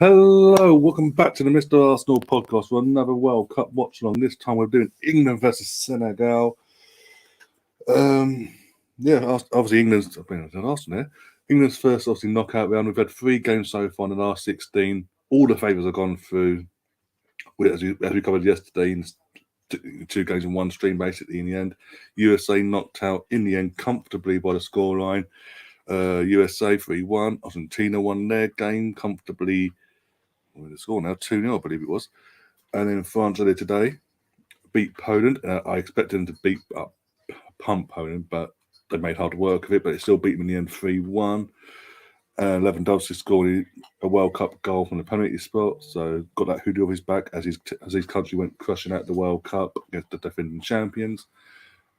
Hello, welcome back to the Mr. Arsenal podcast for another World Cup watch along. This time we're doing England versus Senegal. Obviously England's Arsenal here. England's first obviously knockout round. We've had 3 games so far in the last 16. All the favourites have gone through. As we covered yesterday, in 2 games in one stream basically in the end. USA knocked out in the end comfortably by the scoreline. USA 3-1. Argentina won their game comfortably. The score now 2-0, I believe it was. And then France earlier today beat Poland. I expected them to pump Poland, but they made hard work of it. But it still beat them in the end 3-1. Lewandowski scored a World Cup goal from the penalty spot, so got that hoodie off his back as his country went crushing out the World Cup against the defending champions.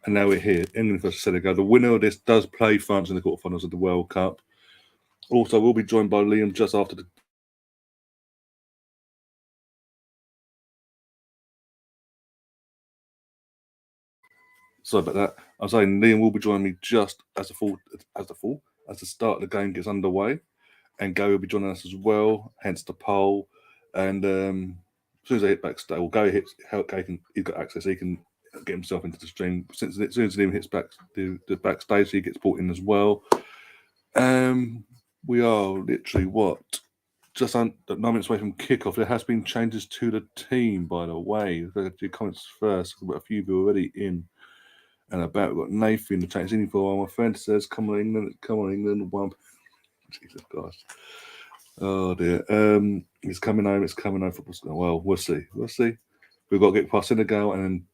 And now we're here, England versus Senegal. The winner of this does play France in the quarterfinals of the World Cup. Also, we'll be joined by Liam just after the Sorry about that. I was saying Liam will be joining me just as the start of the game gets underway, and Gary will be joining us as well. Hence the poll. And as soon as I hit backstage, he's got access. He can get himself into the stream. As soon as Liam hits the backstage, he gets brought in as well. We are literally just 9 minutes away from kickoff. There has been changes to the team, by the way. I'll go to your comments first. We've got a few people already in and about. We've got Nathan in the chat. In for my friend says, "Come on, England, one." Jesus Christ. Oh dear. It's coming home. Well, we'll see. We've got to get past Senegal, and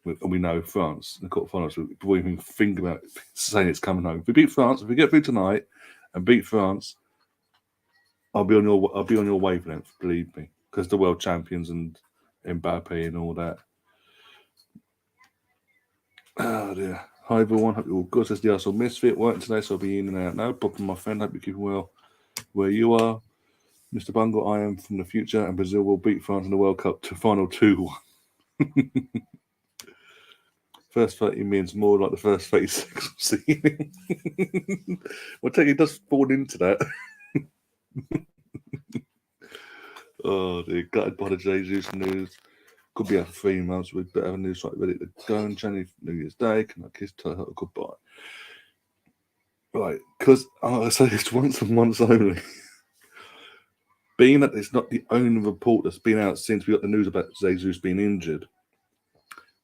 then we know France. The quarterfinals. Before we even think about saying it's coming home. If we beat France, if we get through tonight and beat France, I'll be on your wavelength. Believe me, because the world champions and Mbappe and all that. Oh dear. Hi everyone, hope you're all good. Says the Arsenal Misfit. Working today, so I'll be in and out now. Problem, my friend. Hope you're keeping well where you are. Mr. Bungle, I am from the future, and Brazil will beat France in the World Cup to final 2-1. First 30 means more like the first 36 of seeing. Well, I tell you, it does fall into that. Oh dear, gutted by the Jesus news. Could be after 3 months. We'd better have a news site ready to go on January New Year's Day. Can I tell her goodbye? Right, because I say this once and once only. Being that it's not the only report that's been out since we got the news about Jesus being injured,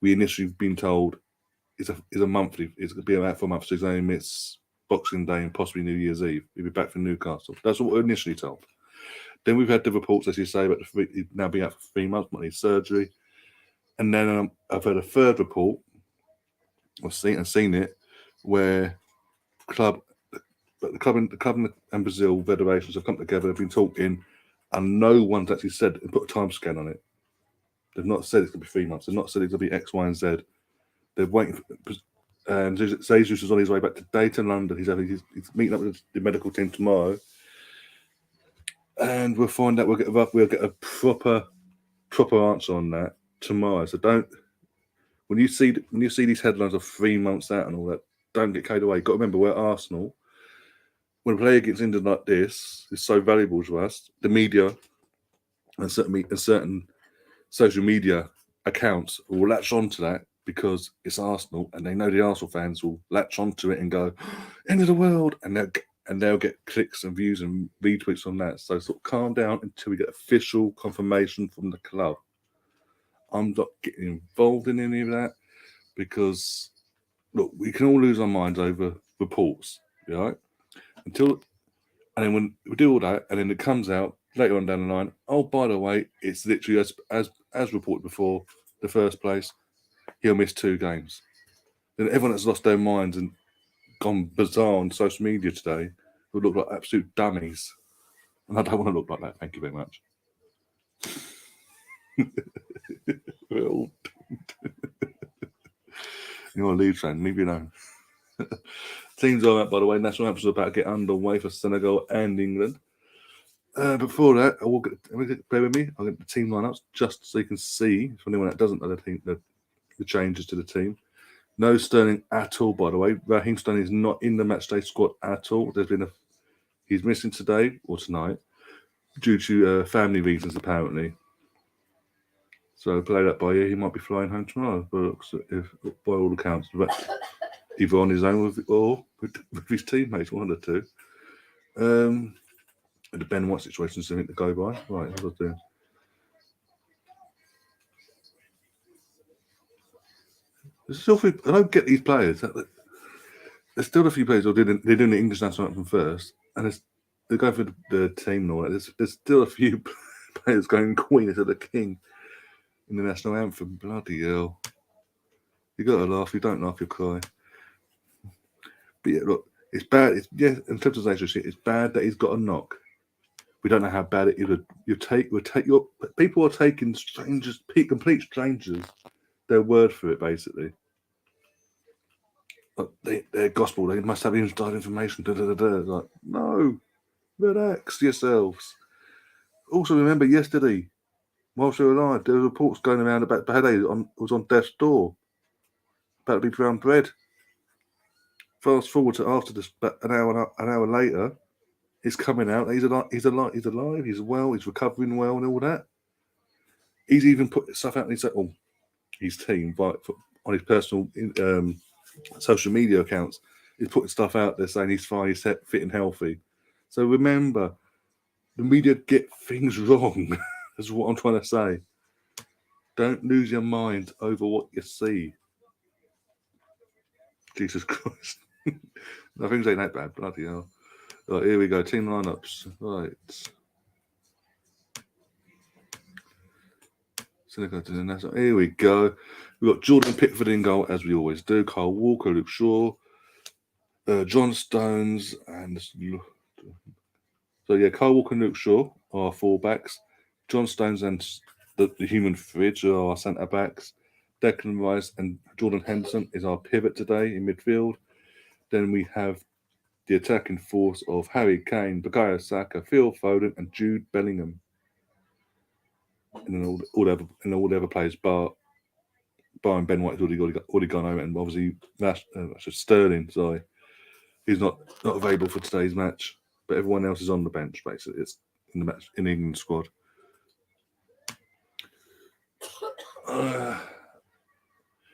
we initially been told it's a monthly. It's going to be out for a month, so he's only miss Boxing Day and possibly New Year's Eve. He'll be back from Newcastle. That's what we're initially told. Then we've had the reports, as you say, about he'd now be out for 3 months, might need surgery. And then I've heard a third report, I've seen it, where the club and Brazil federations have come together, have been talking, and no one's actually said and put a time scale on it. They've not said it's going to be 3 months. They've not said it's going to be X, Y, and Z. They're waiting for Jesus is on his way back today to London. He's meeting up with the medical team tomorrow, and we'll find out. We'll get a proper answer on that tomorrow. So when you see these headlines of 3 months out and all that, don't get carried away. You've got to remember, we're Arsenal. When a player gets injured like this, it's so valuable to us. The media and certain social media accounts will latch on to that because it's Arsenal, and they know the Arsenal fans will latch onto it and go, "End of the world," and they'll get clicks and views and retweets on that. So sort of calm down until we get official confirmation from the club. I'm not getting involved in any of that because, look, we can all lose our minds over reports, right? And then when we do all that, and then it comes out later on down the line, oh, by the way, it's literally as reported before, the first place, he'll miss 2 games. Then everyone that's lost their minds and gone bizarre on social media today would look like absolute dummies. And I don't want to look like that. Thank you very much. We're all You're a Leeds fan, leave you alone. Teams are out, by the way. National anthems are about to get underway for Senegal and England. Before that, bear with me. I'll get the team lineups just so you can see, for anyone that doesn't know the changes to the team. No Sterling at all, by the way. Raheem Sterling is not in the matchday squad at all. He's missing today or tonight. due to family reasons, apparently. So play that by ear. He might be flying home tomorrow, but if by all accounts, but either on his own or with his teammates, one of the two. The Ben White situation is something to go by. Right, what was I doing? There's still I don't get these players. There's still a few players who they're doing the English national anthem first, and they go for the team and all that. There's still a few players going Queen instead of King in the national anthem. Bloody hell! You got to laugh. You don't laugh, you cry. But yeah, look, it's bad. In terms of national shit, it's bad that he's got a knock. We don't know how bad it is. People are taking strangers, complete strangers, their word for it, basically. Their gospel, they must have inside information. Like, no, relax yourselves. Also, remember yesterday, whilst we were alive, there were reports going around about Behede was on death's door, about to be brown bread. Fast forward to after this, about an hour later, it's coming out. He's alive. He's well. He's recovering well, and all that. He's even put stuff out. His team, on his personal social media accounts, he's putting stuff out there saying he's fine, he's fit and healthy. So remember, the media get things wrong. That's what I'm trying to say. Don't lose your mind over what you see. Jesus Christ. No, things ain't that bad. Bloody hell. Right, here we go. Team lineups. Right. Senegal to the national. Here we go. We've got Jordan Pickford in goal, as we always do. Kyle Walker, Luke Shaw, John Stones, and so yeah, Kyle Walker and Luke Shaw are our fullbacks. John Stones and the human fridge are our centre backs. Declan Rice and Jordan Henderson is our pivot today in midfield. Then we have the attacking force of Harry Kane, Bukayo Saka, Phil Foden, and Jude Bellingham. And then all the other players, bar and Ben White's already gone over, and obviously Sterling. Sorry, he's not available for today's match, but everyone else is on the bench. Basically, it's in the match in the England squad.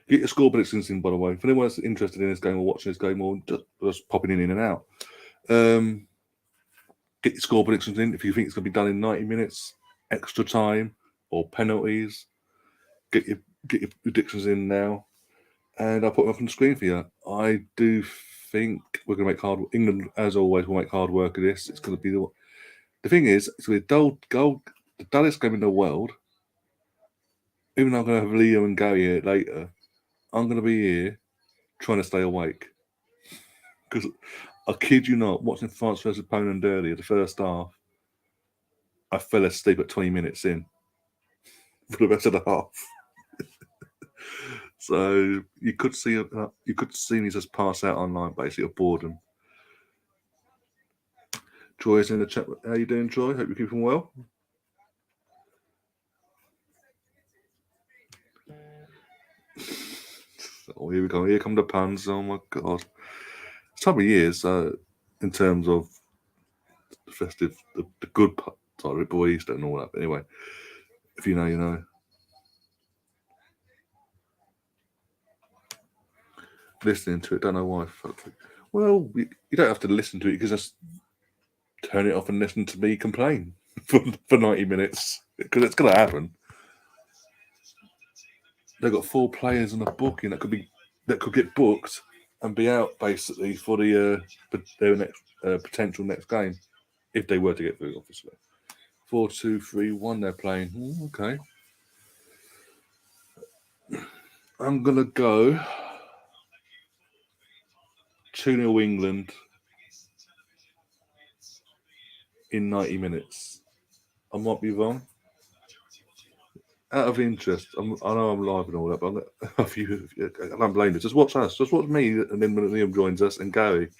Get your score predictions in, by the way. If anyone that's interested in this game or watching this game or just popping in and out, get your score predictions in. If you think it's going to be done in 90 minutes, extra time, or penalties, get your predictions in now, and I'll put them up on the screen for you. I do think we're going to make England, as always, will make hard work of this. It's going to be the thing is, it's going to be the dullest game in the world. Even though I'm going to have Leo and Gary here later, I'm going to be here trying to stay awake. Because I kid you not, watching France versus Poland earlier, the first half, I fell asleep at 20 minutes in for the rest of the half. So you could see me just pass out online, basically, of boredom. Troy's in the chat. How you doing, Troy? Hope you're keeping well. Oh, here we go. Here come the puns. Oh my god. It's time of years, in terms of the festive, the good part of it, boy, Easter and all that. But anyway, if you know, you know. Listening to it, don't know why. Well, you don't have to listen to it. You can just turn it off and listen to me complain for 90 minutes, because it's going to happen. They've got 4 players on a booking that could get booked and be out basically for their next potential next game, if they were to get through, obviously. 4-2-3-1 they're playing. Okay. I'm going to go 2-0 England in 90 minutes. I might be wrong. Out of interest, I know I'm live and all that, but I don't blame you. Just watch us. Just watch me, and then when Liam joins us, and Gary.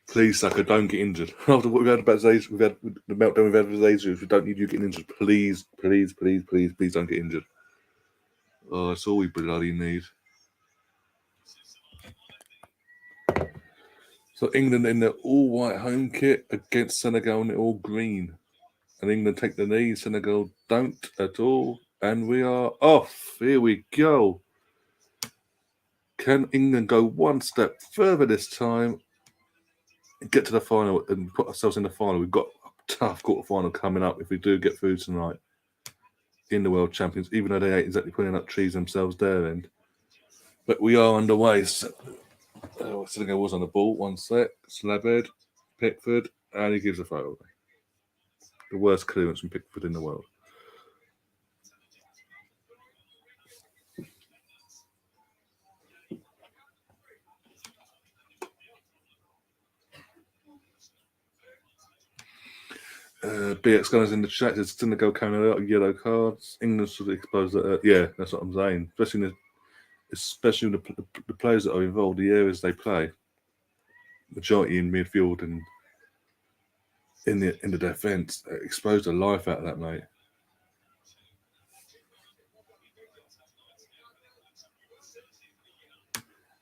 Please, Saka, don't get injured. After what we've had about Zays, we've had the meltdown we've had with Zays, we don't need you getting injured. Please, please, please, please, please don't get injured. Oh, that's all we bloody need. So England in their all-white home kit against Senegal in the all-green. And England take the knee, Senegal don't at all. And we are off. Here we go. Can England go one step further this time and get to the final and put ourselves in the final? We've got a tough quarter-final coming up if we do get through tonight in the World Champions, even though they ain't exactly putting up trees themselves there. But we are underway. Senegal was on the ball. One sec. Slabhead, Pickford, and he gives a throw away. The worst clearance from Pickford in the world. BX guys in the chat says Senegal carrying a lot of yellow cards. England should expose that. Yeah, that's what I'm saying. Especially the players that are involved, the areas they play. Majority in midfield and in the defence, expose the life out of that, mate.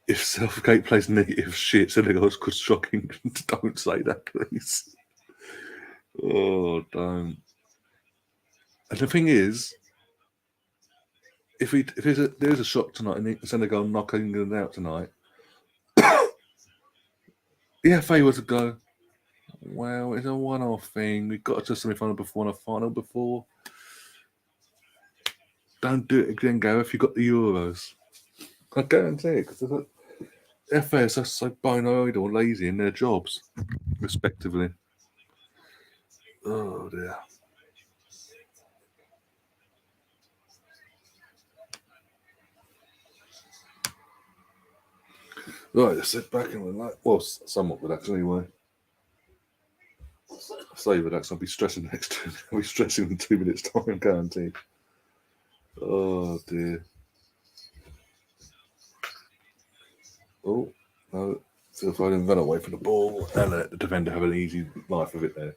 If Southgate plays negative shit, Senegal's could shocking. Don't say that, please. Oh, don't. And the thing is, if there's a shock tonight and Senegal knock England out tonight, the FA was to go, well, it's a one-off thing. We've got to a semi-final before and a final before. Don't do it again, Gareth. You've got the Euros. I guarantee it, because the FA is just so paranoid or lazy in their jobs, respectively. Oh, dear. Right, let's sit back and relax. Well, somewhat relaxed anyway. I say relax, I'll be stressing I'll be stressing in 2 minutes' time, guaranteed. Oh, dear. Oh, no. Phil Foden ran away from the ball and let the defender have an easy life of it there.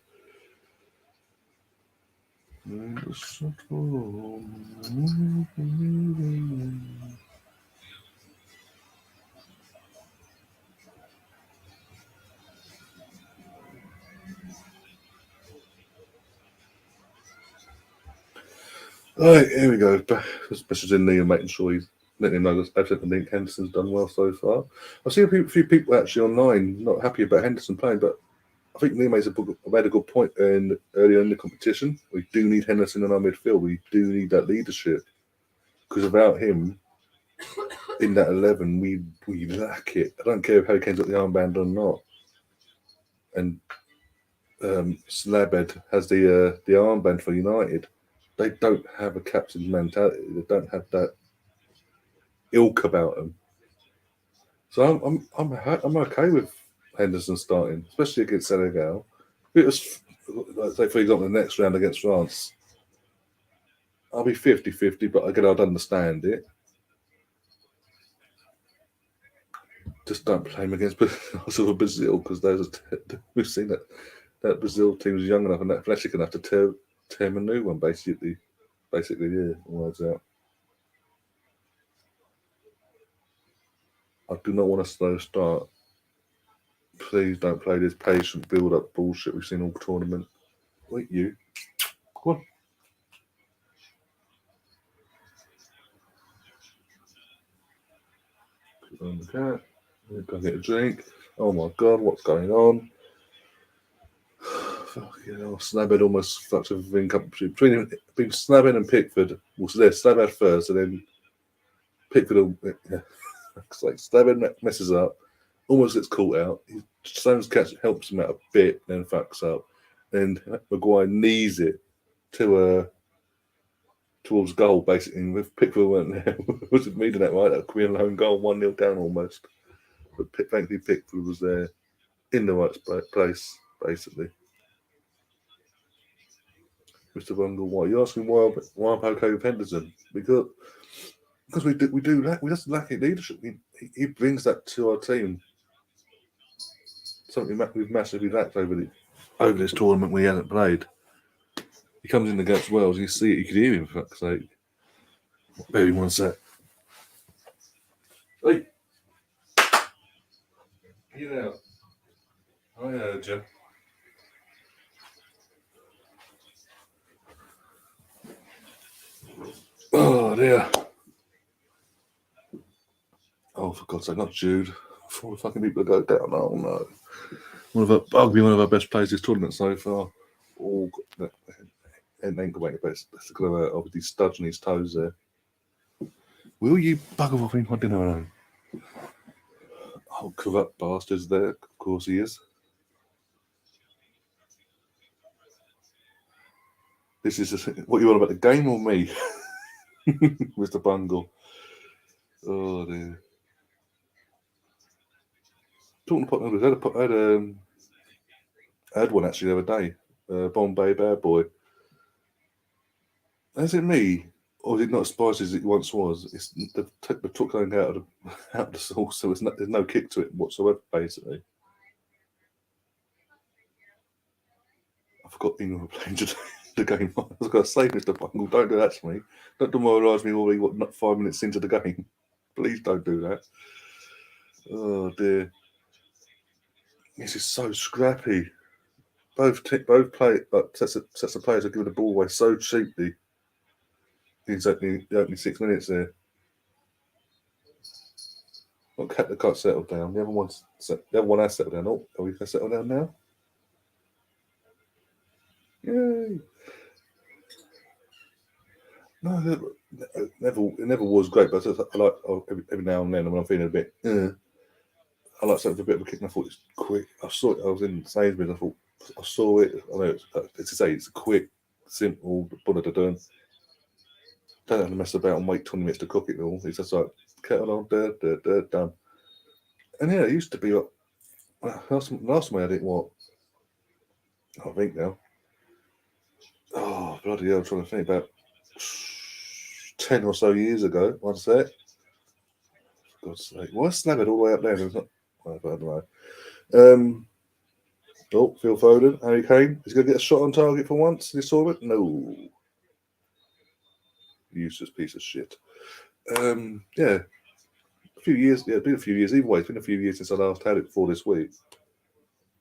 Right, here we go. Message in Liam, making sure he's letting him know that I've sent the link. Henderson's done well so far. I've seen a few people actually online not happy about Henderson playing, but I think Liam made a good point earlier in the competition. We do need Henderson in our midfield. We do need that leadership, because without him in that 11, we lack it. I don't care if Harry Kane's got the armband or not. And Slabhead has the armband for United. They don't have a captain's mentality. They don't have that ilk about them. So I'm okay with Henderson starting, especially against Senegal. If it was, like, say, for example, the next round against France, I'll be 50-50, but again, I'd understand it. Just don't play him against sort of Brazil, because we've seen that Brazil team is young enough and athletic enough to tear him a new one, basically. Yeah, words out. I do not want a slow start. Please don't play this patient build-up bullshit we've seen all tournament. Wait, you. Come on. Put on the cat. Go get a drink. Oh my god, what's going on? Fucking hell, Slabhead almost fucked everything up between Slabhead and Pickford. Well, so there's Slabhead first, and then Pickford. It's like Slabhead messes up, almost gets caught out. Stones catch helps him out a bit, then fucks up. And Maguire knees it towards goal, basically. And with Pickford weren't there, wasn't reading that right. That could be a lone goal, 1-0 down almost. But thankfully, Pickford was there in the right place, basically. Mr. Bungle, why? You're asking why I'm okay with Henderson? Because we just lack leadership. He brings that to our team. Something we've massively lacked over this tournament we hasn't played. He comes in against Wales, you see it, you could hear him, for fuck's sake. Maybe one sec. Hey! Get out. I heard you. Oh dear. Oh, for God's sake, not Jude. Four fucking people go down. Oh no. Arguably one of our best players this tournament so far. Oh, and ankle weight, but that's going to obviously studging his toes there. Will you bugger off in my dinner alone? Oh, corrupt bastard's there. Of course he is. This is what you want about the game or me, Mr. Bungle? Oh dear. Talking to pot noodles, I had one actually the other day. Bombay Bad Boy. Is it me, or is it not as spicy as it once was? It's the took something out of the sauce, so there's no kick to it whatsoever. Basically, I forgot England were playing today. The game. I was going to say, Mr. Bungle, don't do that to me. Don't demoralise me already. Not 5 minutes into the game. Please don't do that. Oh dear. This is so scrappy. Both sets of players are giving the ball away so cheaply. The opening 6 minutes there. Not kept the can't settle down. The other one has settled down. Oh, are we going to settle down now? Yay! No, it never was great, but I like every now and then when I'm feeling a bit. I like something with a bit of a kick, and I thought it's quick. I saw it. I was in Sainsbury's. I saw it. I know it's to say it's quick, simple, but done. Don't have to mess about and wait 20 minutes to cook it all. It's just like kettle on, done. And yeah, it used to be like last time I had it. What? I think now. Oh bloody hell! I'm trying to think about 10 or so years ago. One sec. For God's sake, why Slabbed all the way up there? It's not. I don't know. Oh, Phil Foden, Harry Kane. He's going to get a shot on target for once in this tournament? No. Useless piece of shit. Yeah. A few years. Yeah, it's been a few years. Either way, it's been a few years since I last had it before this week.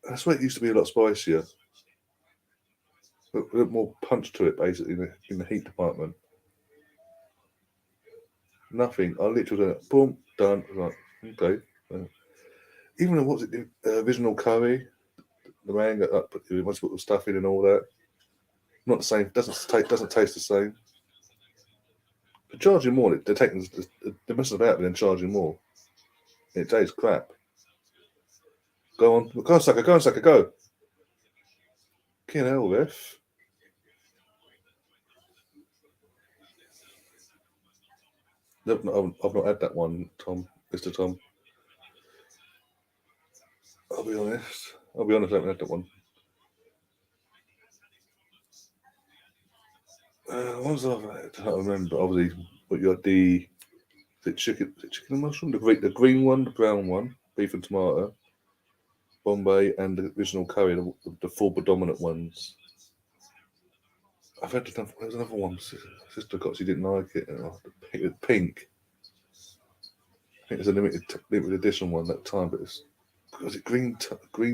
I swear it used to be a lot spicier. A bit more punch to it, basically, in the heat department. Nothing. I literally done it. Boom, done. Like, okay. Even what was it, the original curry? The man got up, once put the stuff in and all that. Not the same. Doesn't taste the same. But charging more, they're messing about and then charging more. It tastes crap. Go on, sucker, go. Fucking hell, ref. I've not had that one, Mr. Tom. I'll be honest, I haven't had that one. What was I don't remember. Obviously, but you had is it chicken and mushroom? The green one, the brown one, beef and tomato, Bombay, and the original curry, the four predominant ones. There was another one. Sister got, she didn't like it. Pink. I think it was a limited edition one that time, but was it green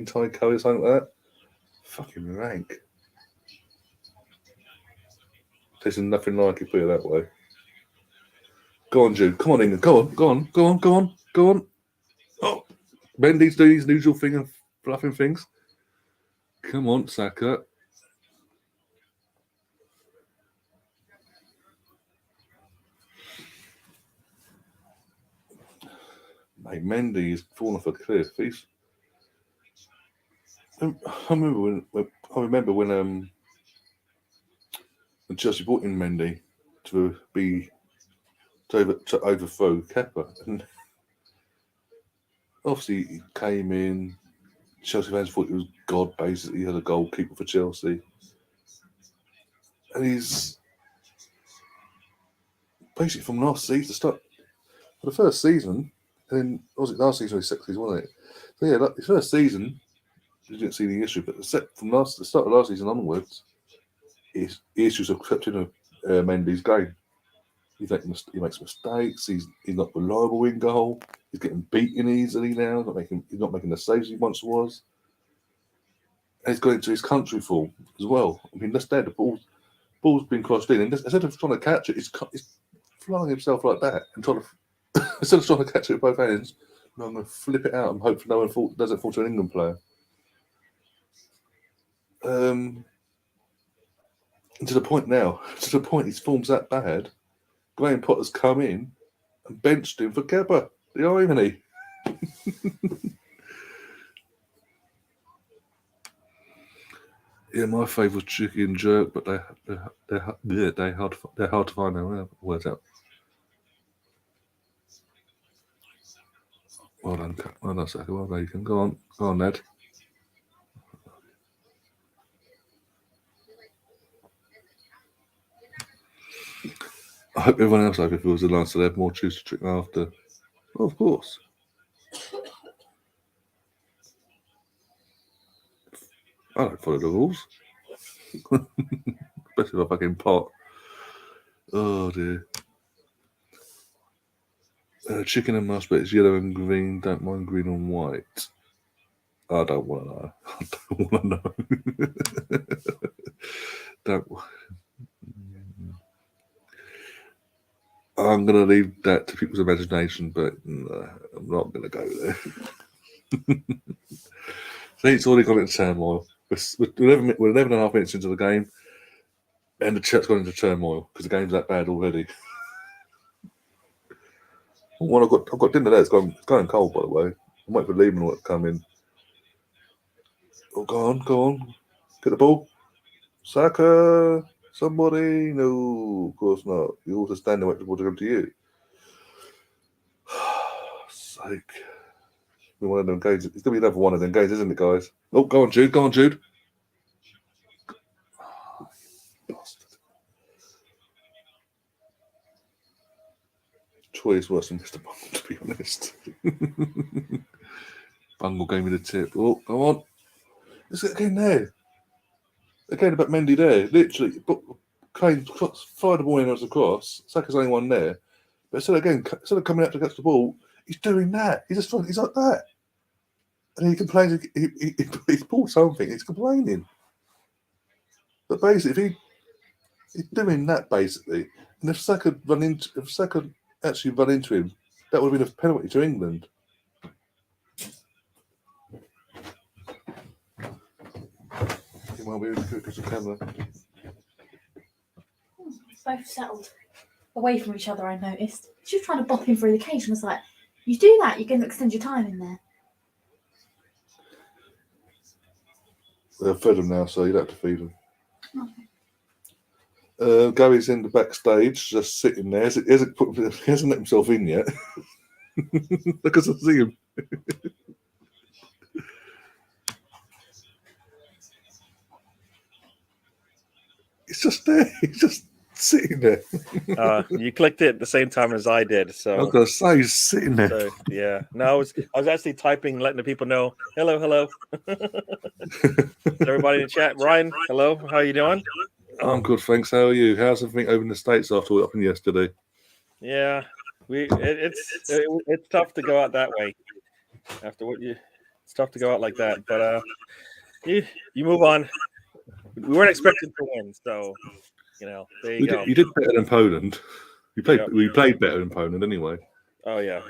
Thai curry or something like that? Fucking rank. Tasting nothing like it, put it that way. Go on, Jude. Come on, England. Go on. Oh, Mendy's doing his usual thing of fluffing things. Come on, Saka. Mate, Mendy is falling off a cliff. I remember when Chelsea brought in Mendy to overthrow Kepa, and obviously he came in. Chelsea fans thought he was God. Basically, he had a goalkeeper for Chelsea, and he's basically from last season for the first season. And then was it last season or his second season, wasn't it? So yeah, like his first season, you didn't see the issue, but the start of last season onwards, the issues have crept into Mendy's game. He makes mistakes. He's not reliable in goal. He's getting beaten easily now. He's not making the saves he once was. he's got into his country form as well. I mean, that's dead. The ball's been crossed in, and instead of trying to catch it, he's flying himself like that and trying to instead of trying to catch it with both hands. No, I'm going to flip it out and hope no one doesn't fall to an England player. To the point now, his form's that bad. Graham Potter's come in and benched him for Kepa. The irony. Yeah, my favourite chicken jerk, but they're hard to find now. Words out. Well done, Saka. Well done, you can go on, Ned. I hope everyone else feels the last so they have more juice to drink after. Oh, of course. I don't follow the rules. Especially if I fucking pot. Oh dear. Chicken and mustard, it's yellow and green. Don't mind green and white. I don't want to know. I don't want to know. Don't. I'm going to leave that to people's imagination, but I'm not going to go there. See, it's already gone into turmoil. We're 11 and a half minutes into the game, and the chat's gone into turmoil because the game's that bad already. Well, I've got dinner there. It's going cold, by the way. I'm waiting for Lehman to come in. Oh, go on. Get the ball. Saka. Somebody. No, of course not. You also stand there waiting for the ball to come to you. Sake. One of them games. It's going to be another one of them games, isn't it, guys? Oh, go on, Jude. Bastard. Troy is worse than Mr. Bungle, to be honest. Bungle gave me the tip. Oh, go on. Let's get again there. Again about Mendy there. Literally, Kane fired the ball in as a cross. Saka's only one there. But instead of coming out to catch the ball, he's doing that. He's like that. And he complains. He's pulled something. He's complaining. But basically, he's doing that basically. And if Saka actually run into him, that would have been a penalty to England. He might be able to focus the camera. Both settled away from each other, I noticed. She was trying to bop him through the cage and I was like, you do that, you're going to extend your time in there. They've fed him now, so you'd have to feed him. Okay. Gary's in the backstage, just sitting there. He hasn't let himself in yet. Because I see him. He's just there. He's just sitting there. You clicked it at the same time as I did. So I was going to say, he's sitting there. So, yeah. No, I was actually typing, letting the people know, hello. Everybody in the chat. Ryan, hello. How are you doing? I'm good, thanks. How are you? How's everything over in the States after what happened yesterday? Yeah. It's tough to go out that way. It's tough to go out like that. But you move on. We weren't expecting to win, so there you go. You did better than Poland. We played better than Poland anyway. Oh yeah.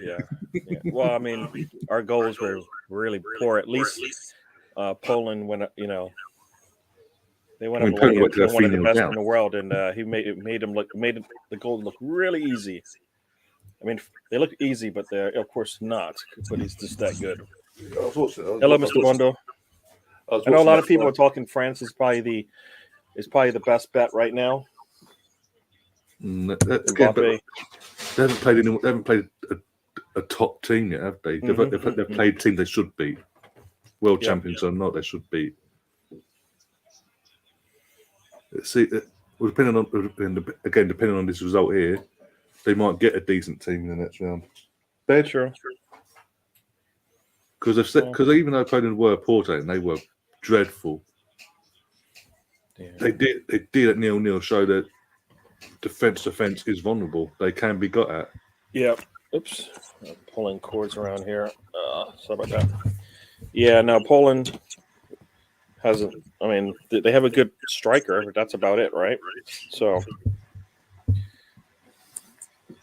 Well, I mean, our goals were really poor. At least Poland went, they went up one of the best in the world, and he made the goal look really easy. I mean, they look easy, but they're of course not. But he's just that good. Hello, Mr. Bondo. I know a lot of people are talking France is probably the best bet right now. They haven't played a top team yet, have they? They've played teams they should beat. World champions or not, they should beat. See, depending on this result here, they might get a decent team in the next round. Very true. Because even though Poland were poor and they were dreadful, they did at 0-0 show that defense is vulnerable. They can be got at. Yeah. Oops. I'm pulling cords around here. Sorry about that. Yeah. Now Poland hasn't. I mean, they have a good striker, but that's about it, right? So.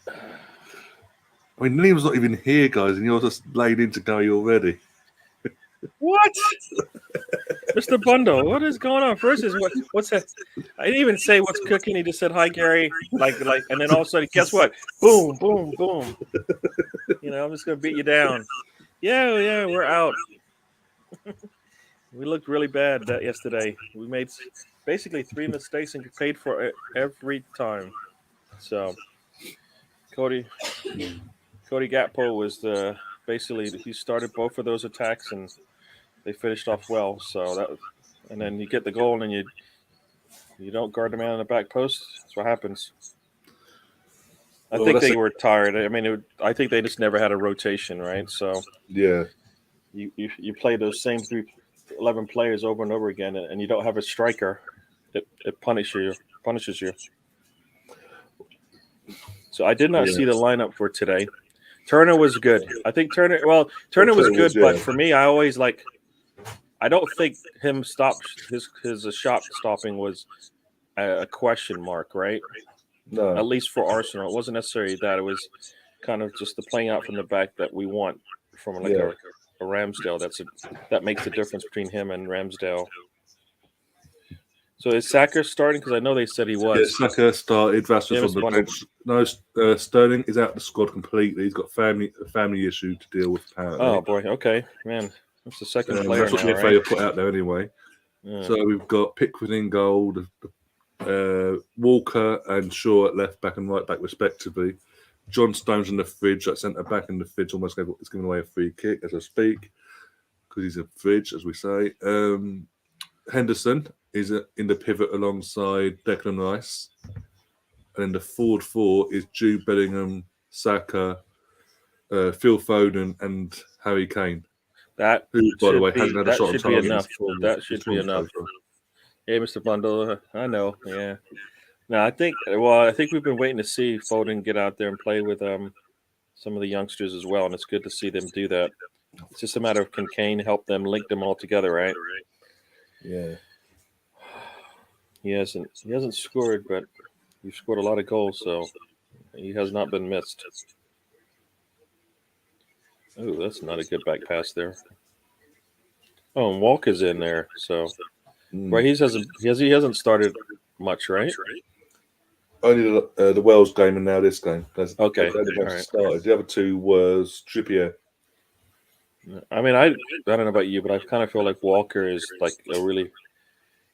I mean, Liam's not even here, guys, and you're just laid into Gary already. What? Mr. Bundle, what is going on? First is what's that? I didn't even say what's cooking. He just said hi, Gary. Like, and then all of a sudden, guess what? Boom, boom, boom. I'm just gonna beat you down. Yeah, we're out. We looked really bad yesterday. We made basically 3 mistakes and paid for it every time. So, Cody Gakpo was basically he started both of those attacks and they finished off well. So and then you get the goal and you don't guard the man on the back post. That's what happens. I think they were tired. I mean, I think they just never had a rotation, right? So yeah, you play those same 11 players over and over again, and you don't have a striker. It punishes you. So I did not see the lineup for today. Turner was good. I think Turner was good, but for me, I always I don't think him his shot stopping was a question mark, right? No. At least for Arsenal, it wasn't necessarily that. It was kind of just the playing out from the back that we want from a Ramsdale. That makes the difference between him and Ramsdale. So is Saka starting? Because I know they said he was. Yeah, Saka started. Rashford's on the bench. No, Sterling is out of the squad completely. He's got a family issue to deal with, apparently. Oh, boy. Okay, man. That's the second player that's what the FA put out there anyway. Yeah. So we've got Pickford in goal, Walker and Shaw at left back and right back respectively. John Stones in the fridge, that centre back in the fridge, almost is giving away a free kick as I speak because he's a fridge, as we say. Henderson is in the pivot alongside Declan Rice, and then the forward 4 is Jude Bellingham, Saka, Phil Foden, and Harry Kane. Who, by the way, hasn't had a shot on target. That should be enough. Hey, Mr. Bundle, I know. Yeah. No, I think we've been waiting to see Foden get out there and play with some of the youngsters as well, and it's good to see them do that. It's just a matter of can Kane help them link them all together, right? Yeah. He hasn't scored, but you've scored a lot of goals, so he has not been missed. Oh, that's not a good back pass there. Oh, and Walker's in there, so right, he hasn't started much, right? Only the Wales game and now this game. Okay, all right. Started. The other 2 was Trippier. I mean, I don't know about you, but I kind of feel like Walker is like a really,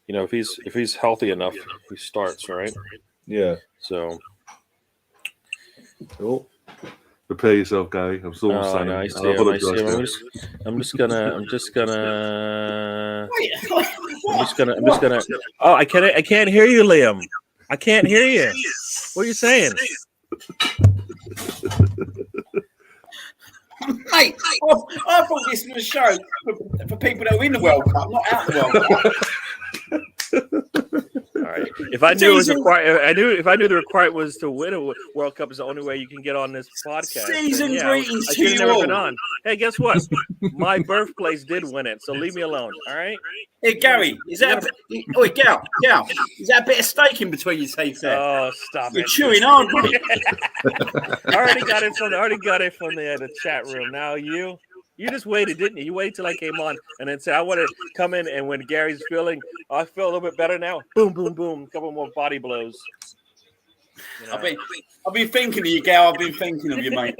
if he's healthy enough, he starts, right? Yeah. So. Cool. Prepare yourself, Gary. I'm still saying. No, I see him. I'm just gonna. Oh, I can't hear you, Liam. I can't hear you. What are you saying? Mate, I thought this was a show for people that are in the World Cup, not out of the World Cup. All right. If I knew if I knew the requirement was to win a World Cup is the only way you can get on this podcast. Season greetings to you never all. Been on. Hey, guess what? My birthplace did win it, so leave me alone. All right. Hey Gary, is that Gal, is that a bit of steak in between your teeth there? Oh, stop You're it! chewing on. I already got it from the chat room. Now you just waited, didn't you? You waited till I came on and then said I want to come in, and when Gary's I feel a little bit better now. Boom, boom, boom. A couple more body blows. I've been thinking of you, Gal. I've been thinking of you, mate.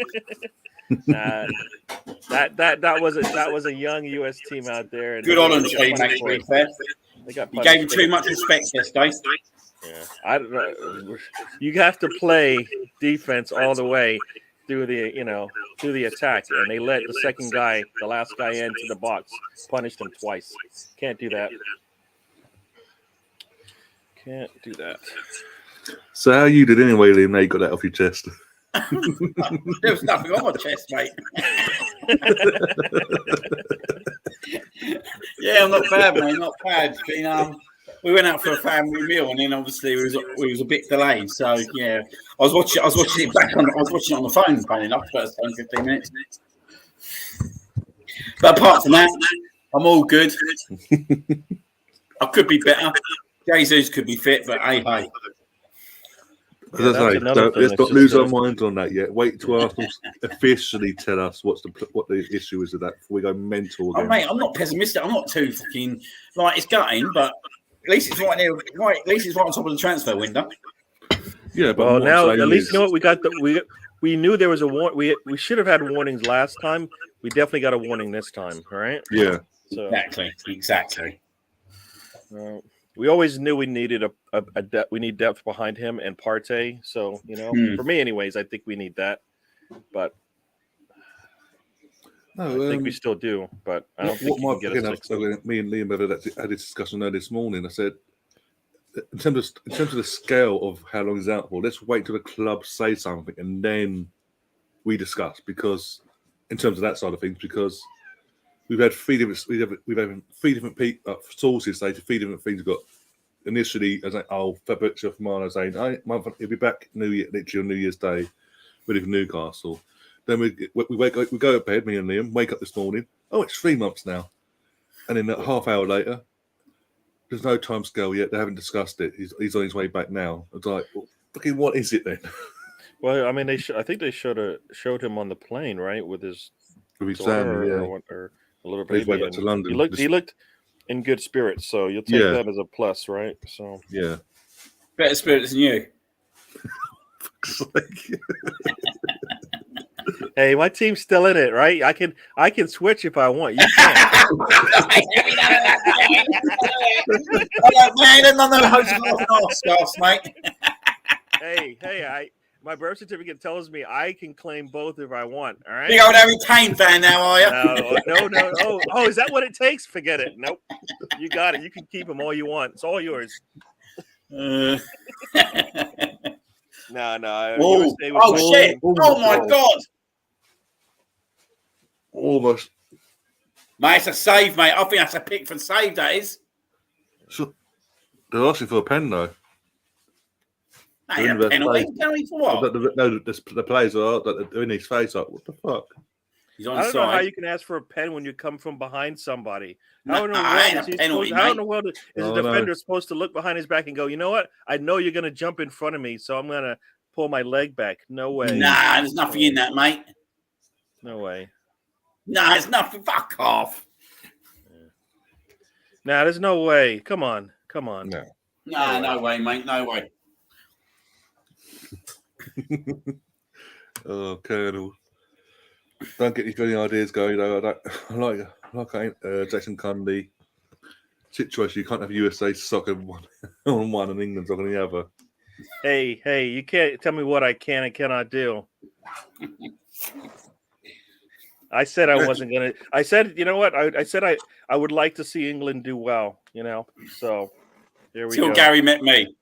That was a young US team out there. And good on them, mate. To be fair, you gave him too much respect yesterday. Yeah, I don't know. You have to play defense all the way through the attack, and they let the last guy into the box, punished him twice. Can't do that. Can't do that. So how you did anyway, Liam? Now you got that off your chest. There was nothing on my chest, mate. Yeah, I'm not bad, mate. Not bad. We went out for a family meal, and then obviously we was a bit delayed. So yeah, I was watching it on the phone, funny enough, the first 10, 15 minutes. But apart from that, I'm all good. I could be better. Jesus could be fit, but hey. As I say, so let's not lose our minds on that yet. Wait till Arsenal officially tell us what the issue is of that before we go mental again. Oh, mate, I'm not pessimistic. I'm not too fucking like it's gutting, but at least it's right there. Right, at least it's right on top of the transfer window. Yeah, but now at least you know what we got. We knew there was a warning. We should have had warnings last time. We definitely got a warning this time, right? Yeah, so, exactly. We always knew we needed we need depth behind him and Partey. So for me, anyways, I think we need that. But I think we still do. But I don't think we can get a six. Me and Liam had a discussion there this morning. I said, in terms of the scale of how long he's out for, let's wait till the club say something and then we discuss. Because in terms of that side of things, because we've had three different sources say 3 different things. We've got initially as Fabrizio Romano saying, he'll be back literally on New Year's Day, ready for Newcastle. Then we go to bed, me and Liam, wake up this morning. Oh, it's 3 months now. And then a half hour later, there's no time scale yet. They haven't discussed it. He's on his way back now. It's like, well, fucking what is it then? Well, I mean, I think they showed him on the plane, right, with his family, or a little baby. His way back to London. He looked in good spirits, so you'll take that as a plus, right? So yeah, better spirits than you. Hey, my team's still in it, right? I can switch if I want. You can't. Hey, my birth certificate tells me I can claim both if I want. All right. Big old Harry Kane fan now, are you? No. Oh, is that what it takes? Forget it. Nope. You got it. You can keep them all you want. It's all yours. No. Oh shit! Oh my god! Almost. Mate, it's a save, mate. I think that's a pick for save, that is. So, they're asking for a pen, though. Penalty for what? The players are in his face. Like, what the fuck? He's on I don't side. know how you can ask for a pen when you come from behind somebody. How in the world is a defender supposed to look behind his back and go, you know what? I know you're going to jump in front of me, so I'm going to pull my leg back. No way. Nah, there's nothing in that, mate. No way. Nah, there's nothing. Fuck off. Nah, there's no way. Come on. No way, mate. No way. Oh, Colonel. Don't get any ideas going, though. I like Jason Cundy situation. You can't have USA soccer on one and England soccer on the other. Hey, you can't tell me what I can and cannot do. I said I wasn't gonna. I said, you know what? I said I would like to see England do well. So there we go. Till Gary met me.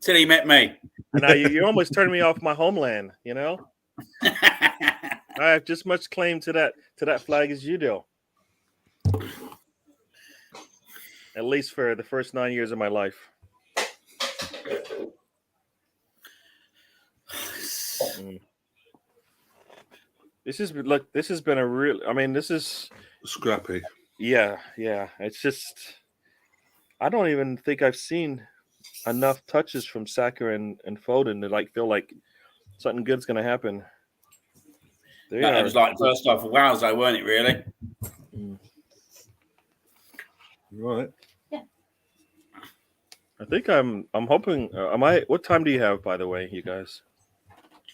Till he met me. Now you're almost turning me off my homeland. I have just much claim to that flag as you do. At least for the first 9 years of my life. This has been a real. I mean, this is scrappy. Yeah. It's just I don't even think I've seen enough touches from Saka and Foden to feel like something good's going to happen. It was like first half of Wales, though, weren't it? Really? Right. Yeah. I think I'm hoping. What time do you have, by the way, you guys?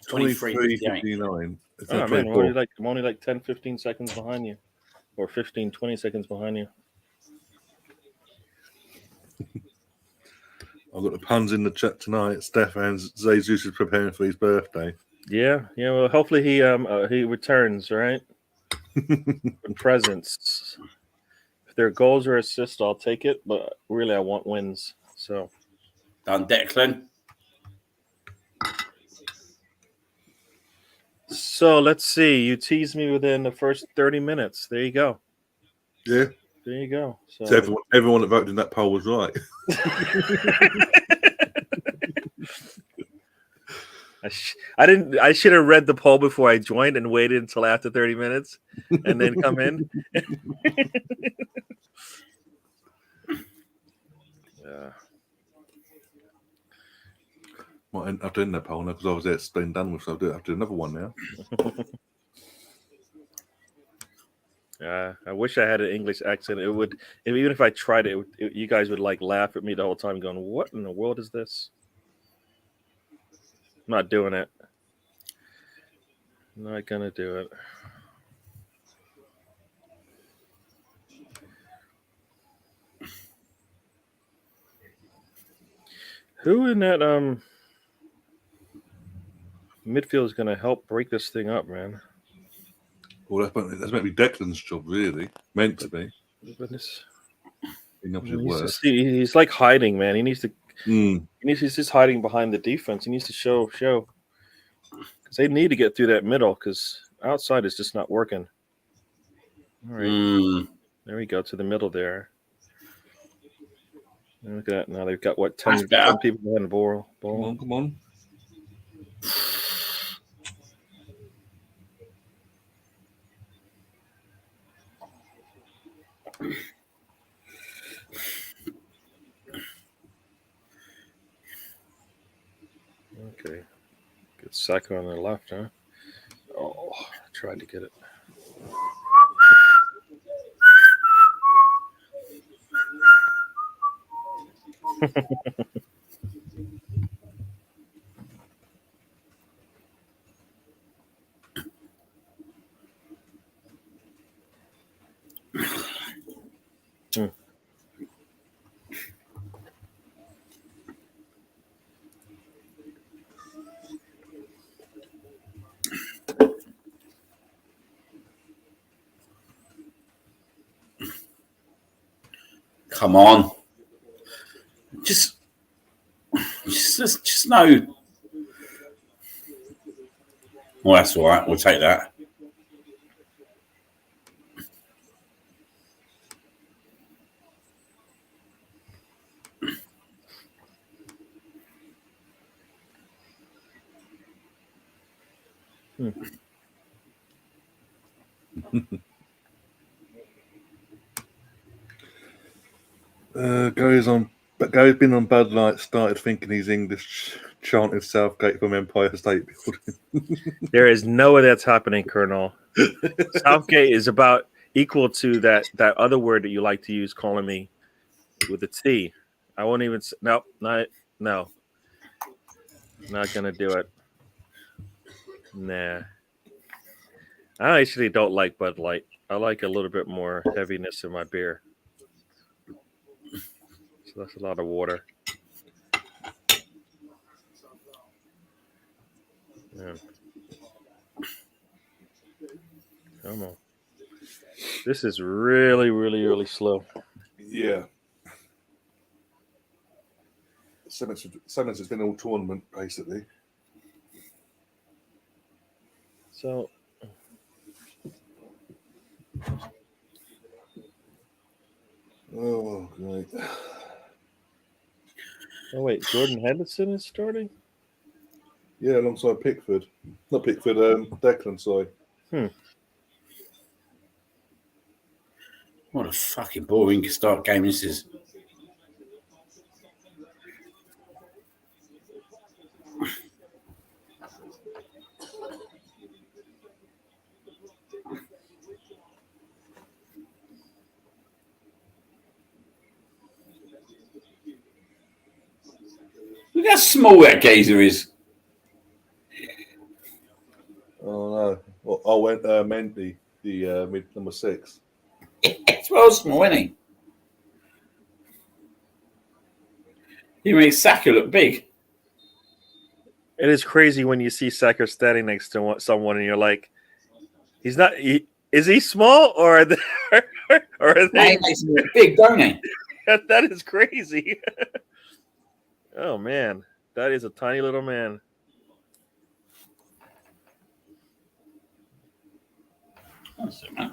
23:59. Oh man, I'm only like 10, 15 seconds behind you, or 15, 20 seconds behind you. I've got the puns in the chat tonight. Stefan's Jesus is preparing for his birthday. Yeah. Well, hopefully he returns, right? With presents. If they're goals or assists, I'll take it. But really, I want wins. So, done, Declan. So let's see. You teased me within the first 30 minutes. There you go. Yeah. There you go. So everyone that voted in that poll was right. I should have read the poll before I joined and waited until after 30 minutes and then come in. Yeah. Well, I've done that poll now because obviously it's been done with, so I'll have to do another one now. I wish I had an English accent. It would, even if I tried it, you guys would like laugh at me the whole time, going, "What in the world is this?" I'm not doing it. I'm not gonna do it. Who in that midfield is gonna help break this thing up, man? Well, that's meant to be Declan's job, really. Meant to be. Goodness. He knows it works. He's like hiding, man. He needs to. Mm. He's just hiding behind the defense. He needs to show because they need to get through that middle because outside is just not working. All right, there we go to the middle there. And look at that. Now they've got what 10 people behind the ball. Come on. Okay. Good Saka on the left, huh? Oh, I tried to get it. Come on. Just no. Well, that's all right. We'll take that. Gary's been on Bud Light, started thinking he's English, chanted Southgate from Empire State Building. There is no way that's happening, Colonel. Southgate is about equal to that other word that you like to use, calling me with a T. I won't even. No, not gonna do it. Nah. I actually don't like Bud Light. I like a little bit more heaviness in my beer. So that's a lot of water. Yeah. Come on. This is really, really, really slow. Yeah. Simmons has been all tournament, basically. So. Oh, great. Oh, wait. Jordan Henderson is starting? Yeah, alongside Pickford. Not Pickford, Declan, sorry. What a fucking boring start game this is. Look how small that geezer is. Oh, no. Well, I went Mendy, the mid number 6. It's well small, isn't he? He makes Saka look big. It is crazy when you see Saka standing next to someone and you're like, he's not. Is he small or are they? He makes him look big, don't he? That is crazy. Oh man, that is a tiny little man. That's it, man.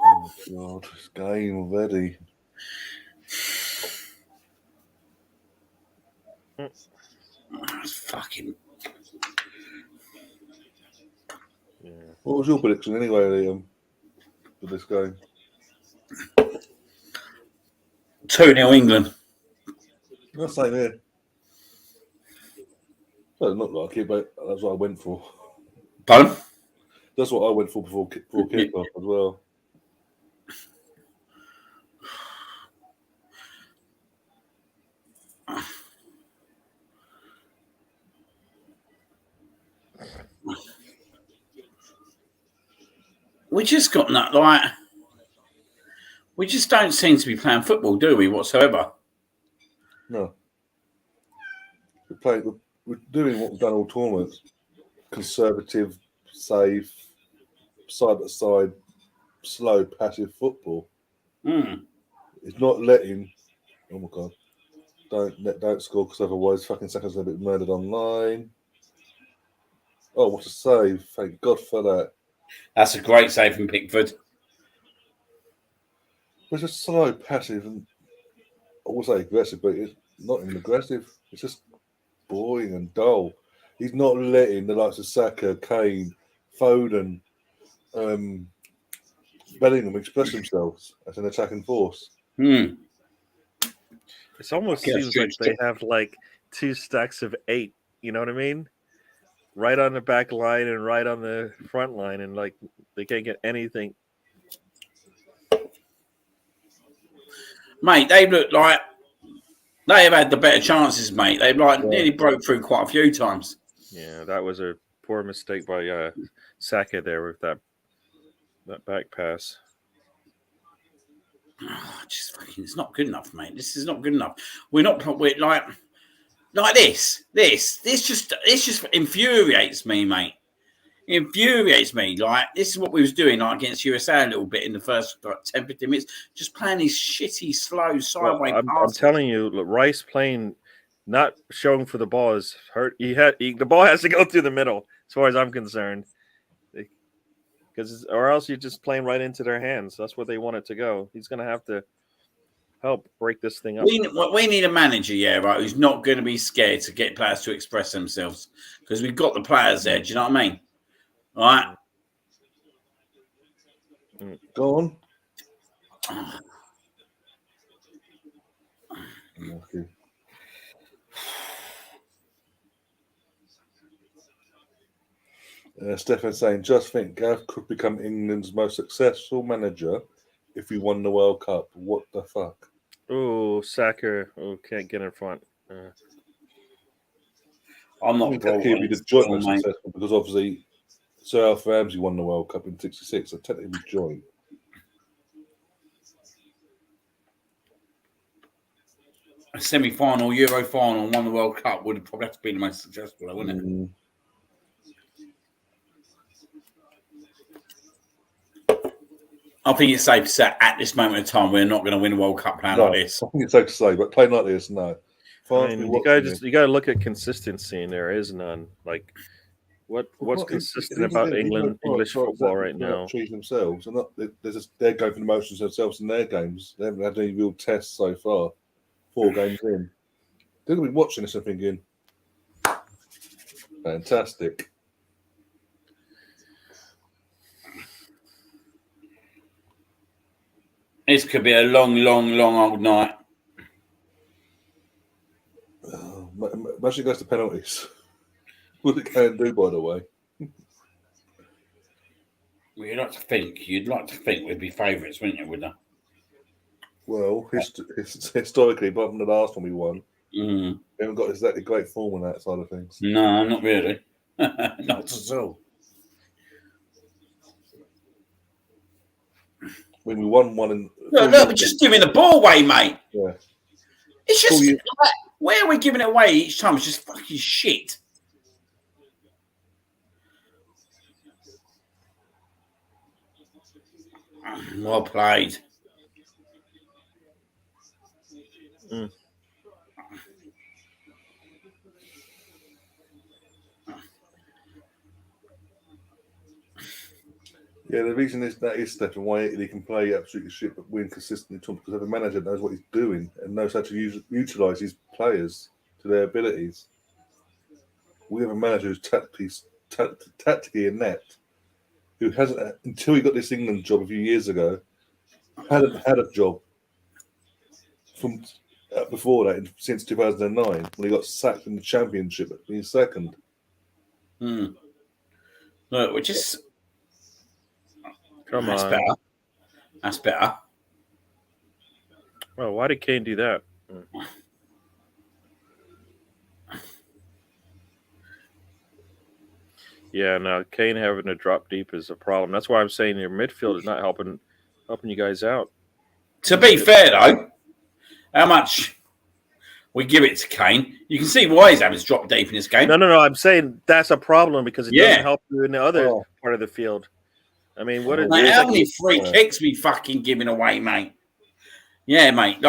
Oh, God, this game already. fucking. Yeah. What was your prediction anyway, Liam, for this game? 2-0 England. Not same here. Well, not like it, but that's what I went for. Pardon? That's what I went for before kickoff as well. We just got that, like, we just don't seem to be playing football, do we, whatsoever? No. We're doing what we've done all tournaments. Conservative, safe, side-by-side, slow, passive football. It's not letting... Oh, my God. Don't score, because otherwise fucking seconds going to be murdered online. Oh, what a save. Thank God for that. That's a great save from Pickford. It's just slow, passive, and I would say aggressive, but it's not even aggressive. It's just boring and dull. He's not letting the likes of Saka, Kane, Foden, Bellingham express themselves as an attacking force. It almost seems like they have like 2 stacks of 8. You know what I mean? Right on the back line and right on the front line, and like they can't get anything. Mate, they look like they have had the better chances, mate. They've nearly broke through quite a few times. Yeah, that was a poor mistake by Saka there with that back pass. Just fucking, it's not good enough, mate. This is not good enough. We're like this. This just infuriates me, mate. It infuriates me. Like, this is what we was doing like against USA a little bit in the first 10, 15 minutes. Just playing these shitty, slow, sideways passes. I'm telling you, Rice playing, not showing for the ball is hurt. The ball has to go through the middle, as far as I'm concerned. Or else you're just playing right into their hands. That's where they want it to go. He's going to have to help break this thing up. We need a manager, right, who's not going to be scared to get players to express themselves, because we've got the players there. Do you know what I mean? All right. Go on. Stefan saying, just think, Gav could become England's most successful manager if we won the World Cup. What the fuck? Oh, Saka. Oh, can't get in front. I'm not technically the joint most successful, because obviously Sir Alf Ramsey won the World Cup in '66, so technically joint. A semi-final, Euro final, and won the World Cup would probably have to be the most successful, wouldn't it? I think it's safe to say at this moment in time we're not going to win a World Cup playing like this. I think it's safe to say, but playing like this, no. I mean, you gotta look at consistency, and there is none. Like, what's consistent about English football right now? Treat themselves, and they're going for the motions themselves in their games. They haven't had any real tests so far. 4 games in, they're going to be watching this and thinking, fantastic. This could be a long old night. Imagine it goes to penalties. What it can do, by the way. Well, you'd like to think we'd be favourites, wouldn't you, with that? Well, historically, apart from the last one we won, we haven't got exactly great form on that side of things. No, not really. Not at all. When we won one in... Look, we're just giving the ball away, mate. Yeah. It's just... where are we giving it away each time? It's just fucking shit. Well played. Yeah, the reason that is Stephen, why Italy can play absolutely shit but win consistently, because every manager knows what he's doing and knows how to utilise his players to their abilities. we have a manager who's tactically inept, who hasn't, until he got this England job a few years ago, hadn't had a job from before that since 2009 when he got sacked in the Championship at being second. Look, we're just. Come That's on. better. That's better. Well, why did Kane do that? Yeah, no, Kane having to drop deep is a problem. That's why I'm saying your midfield is not helping you guys out. To be fair, though, how much we give it to Kane, you can see why he's having to drop deep in this game. No. I'm saying that's a problem because it doesn't help you in the other part of the field. I mean, what is how many free kicks we fucking giving away, mate? Yeah, mate.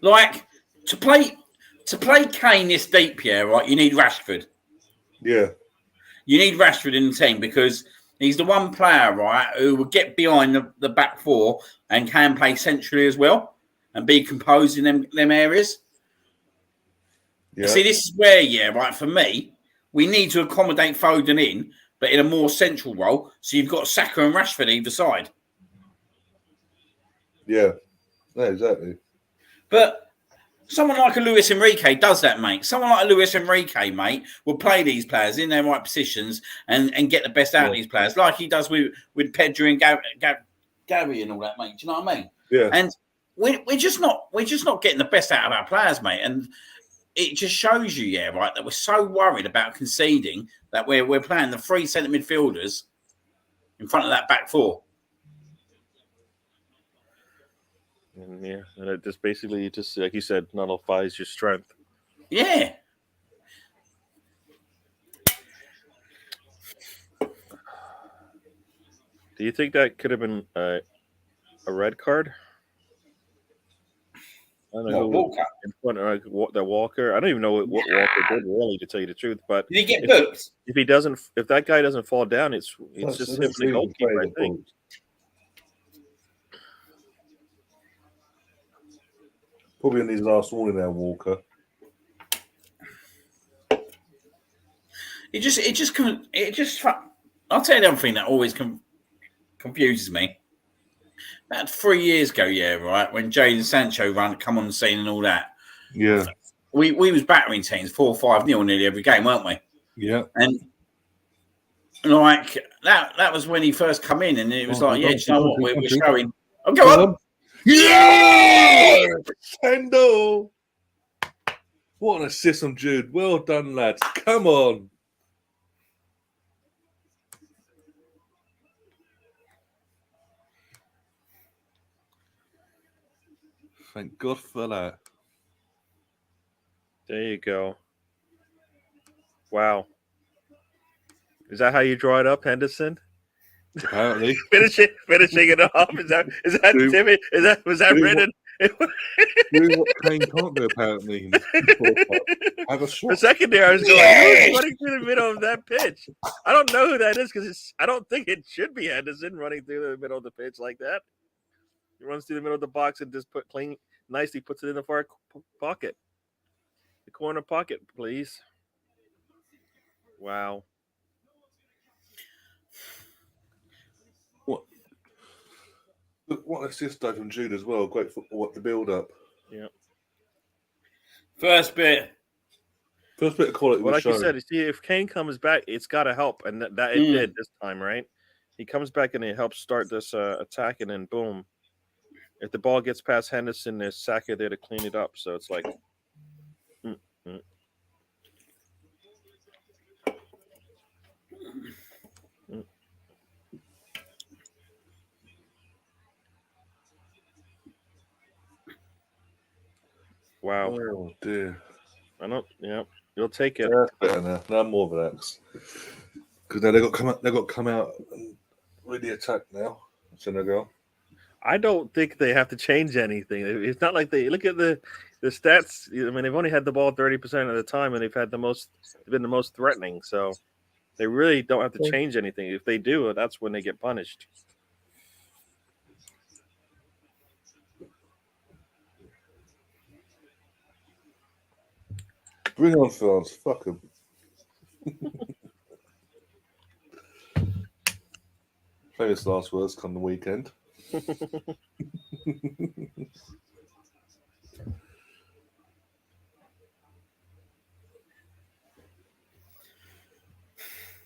Like to play Kane this deep, right? You need Rashford. Yeah. You need Rashford in the team because he's the one player, right, who will get behind the back four and can play centrally as well and be composed in them areas. Yeah. See, this is where, right, for me, we need to accommodate Foden in, but in a more central role. So you've got Saka and Rashford either side. Yeah, exactly. But someone like a Luis Enrique does that, mate. Someone like a Luis Enrique, mate, will play these players in their right positions and get the best out of these players, like he does with Pedro and Gary and all that, mate. Do you know what I mean? Yeah. And we're just not getting the best out of our players, mate. And it just shows you, right, that we're so worried about conceding that we're playing the three centre midfielders in front of that back four. And it just basically, just like you said, nullifies your strength. Yeah. Do you think that could have been a red card? I don't know Walker. In front of the Walker. I don't even know what Walker did, really, to tell you the truth. But did he get booked? If that guy doesn't fall down, it's just him the goalkeeper, I think. Probably in his last warning there, Walker. It just. I'll tell you the other thing that always confuses me. About 3 years ago, right, when Jadon Sancho come on the scene and all that. Yeah. We was battering teams 4-5-0 nearly every game, weren't we? Yeah. And like that was when he first come in, and it was do you know what? We're showing. Oh, go on. Yeah! Tendo! What an assist from Jude. Well done, lads. Come on. Thank God for that. There you go. Wow. Is that how you draw it up, Henderson? Apparently. finishing it off. Is that Timmy? Was that written? Doing what Kane can't do, apparently. Have a shot. For a second there, I was going, who's running through the middle of that pitch? I don't know who that is because I don't think it should be Henderson running through the middle of the pitch like that. He runs through the middle of the box and just nicely puts it in the far pocket. The corner pocket, please. Wow. What an assist though from Jude as well. Great football. What the build up. Yeah. First bit of quality. Well, like you said, if Kane comes back, it's got to help, and that it did this time, right? He comes back and it helps start this attack, and then boom. If the ball gets past Henderson, there's Saka there to clean it up. So it's like, wow. Oh dear. I don't. Yeah, you'll take it. Yeah, that's better now. Now I'm more relaxed because now they got to come out and really attack now. Senegal. I don't think they have to change anything. It's not like they look at the stats. I mean, they've only had the ball 30% of the time, and they've been the most threatening. So they really don't have to change anything. If they do, that's when they get punished. Bring on France. Fuck them. Famous last words come the weekend.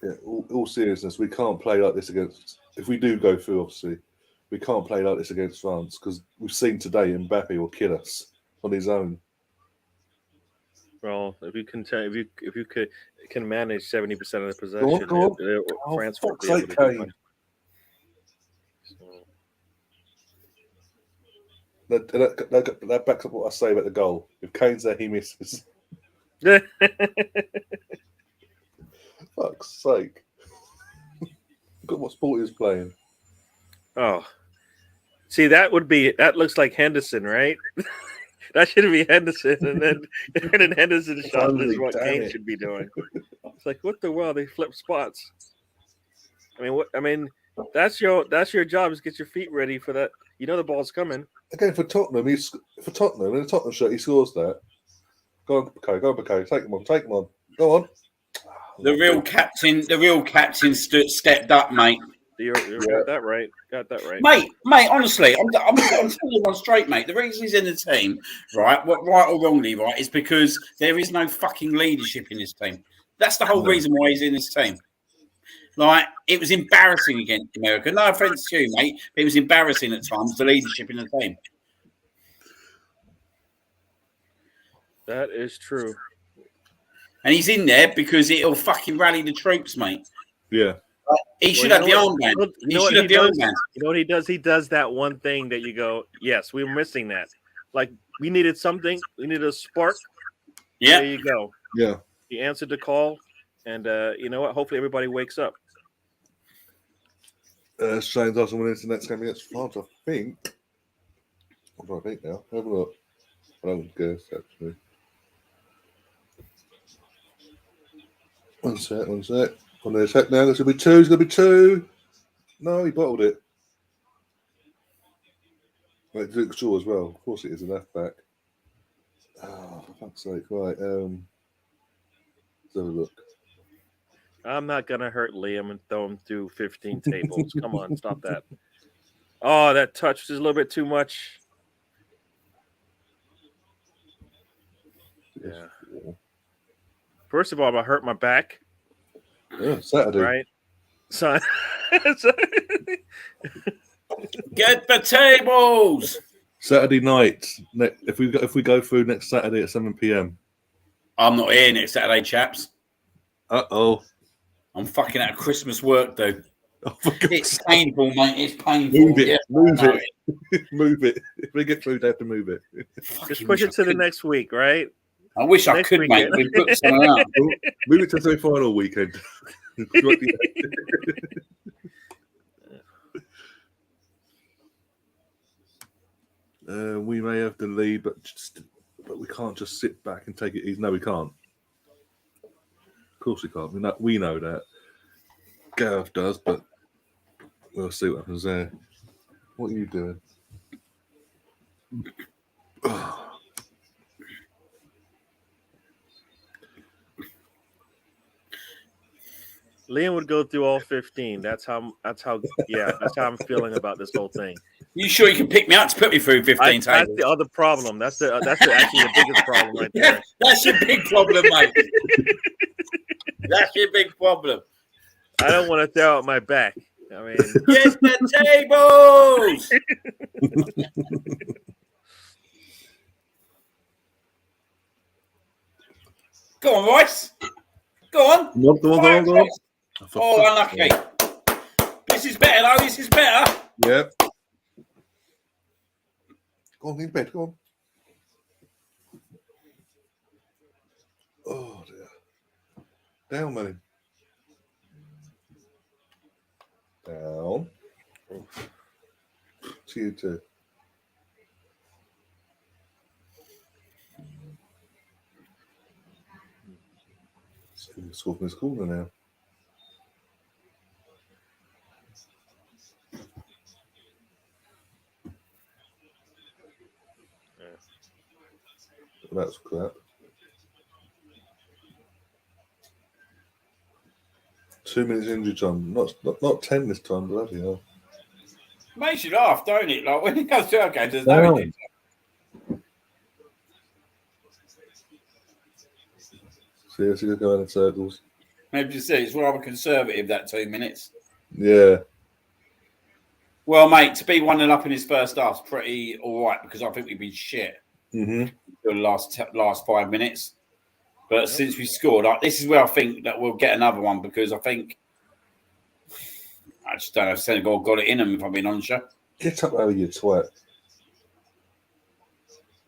Yeah, all seriousness, we can't play like this against. If we do go through, obviously, we can't play like this against France because we've seen today Mbappe will kill us on his own. Well, if you can manage 70% of the possession, Go on. France Oh, won't be able to do Kane. much. That backs up what I say about the goal. If Kane's there, he misses. Fuck's sake! Look at what sport he was playing. Oh, see, that looks like Henderson, right? That should be Henderson, and then Henderson's shot is what Kane should be doing. It's like, what the world? They flip spots. I mean, that's your job is get your feet ready for that. You know the ball's coming. Again, for Tottenham, in a Tottenham shirt, he scores that. Go on, Bacco. Take him on. Go on. The real captain stepped up, mate. You got that right. Mate. Honestly, I'm telling you one straight, mate. The reason he's in the team, right, right or wrongly, right, is because there is no fucking leadership in this team. That's the whole reason why he's in this team. Like, it was embarrassing against America. No offense to you, mate, but it was embarrassing at times, the leadership in the team. That is true. And he's in there because it'll fucking rally the troops, mate. Yeah. He should have the armband. He should have the armband. You know what he does? He does that one thing that you go, yes, we were missing that. Like, we needed something. We needed a spark. Yeah. There you go. Yeah. He answered the call. And you know what? Hopefully everybody wakes up. Shane doesn't win into the next game against France, I think. What do I think now? Have a look. I don't guess, actually. One sec. On the attack now. There's going to be two. No, he bottled it. Right, Luke Shaw as well. Of course it is a left back. Oh, for fuck's sake. Right. Let's have a look. I'm not going to hurt Liam and throw him through 15 tables. Come on, stop that. Oh, that touch is a little bit too much. Yeah. First of all, I hurt my back. Yeah, Saturday. Right? So, Get the tables. Saturday night. If we go through next Saturday at 7 p.m. I'm not here next Saturday, chaps. Uh-oh. I'm fucking out of Christmas work, though. Oh, it's painful, mate. It's painful. Move it. Yeah, Move it. If we get through, they have to move it. Just push it to the next week, right? I wish I could, mate. We put someone out. Move it to the semi-final weekend. We may have the lead, but we can't just sit back and take it easy. No, we can't. Of course we can't. We know that. Gareth does, but we'll see what happens there. What are you doing? Liam would go through all 15. That's how I'm feeling about this whole thing. You sure you can pick me up to put me through 15 tables? That's the other problem. That's actually the biggest problem right there. That's your big problem, mate. That's your big problem. I don't want to throw out my back. I mean, get the tables. Go on, Royce. Go on. Go on. Oh, unlucky. This is better, though. This is better. Yep. Go on, in bed. Go on. Oh, dear. Down, man. Down. See you too. Score from his corner now. That's crap. 2 minutes injury time. Not 10 this time, bloody hell. Makes you laugh, don't it? Like when it comes to our games, there's no injury. Seriously, going in circles. Maybe you say it's rather conservative, that 2 minutes. Yeah. Well, mate, to be 1-0 up in his first half is pretty all right because I think we've been shit Mm-hmm. for the last 5 minutes. But since we scored, this is where I think that we'll get another one because I just don't know if Senegal got it in them, if I'm being honest. Get up there, you twat.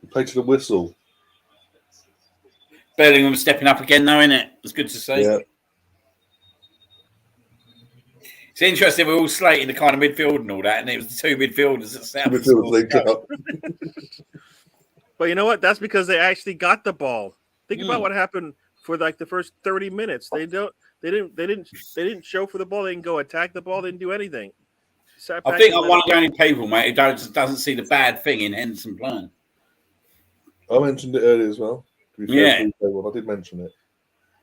You play to the whistle. Bellingham stepping up again, though, isn't it? It's good to see. Yeah. It's interesting. We're all slating the kind of midfield and all that, and it was the two midfielders that set up. But you know what? That's because they actually got the ball. Think about what happened for like the first 30 minutes. They didn't show for the ball. They didn't go attack the ball. They didn't do anything. I think I'm one of the only people, mate, who doesn't see the bad thing in Henderson playing. I mentioned it earlier as well. Yeah, I did mention it.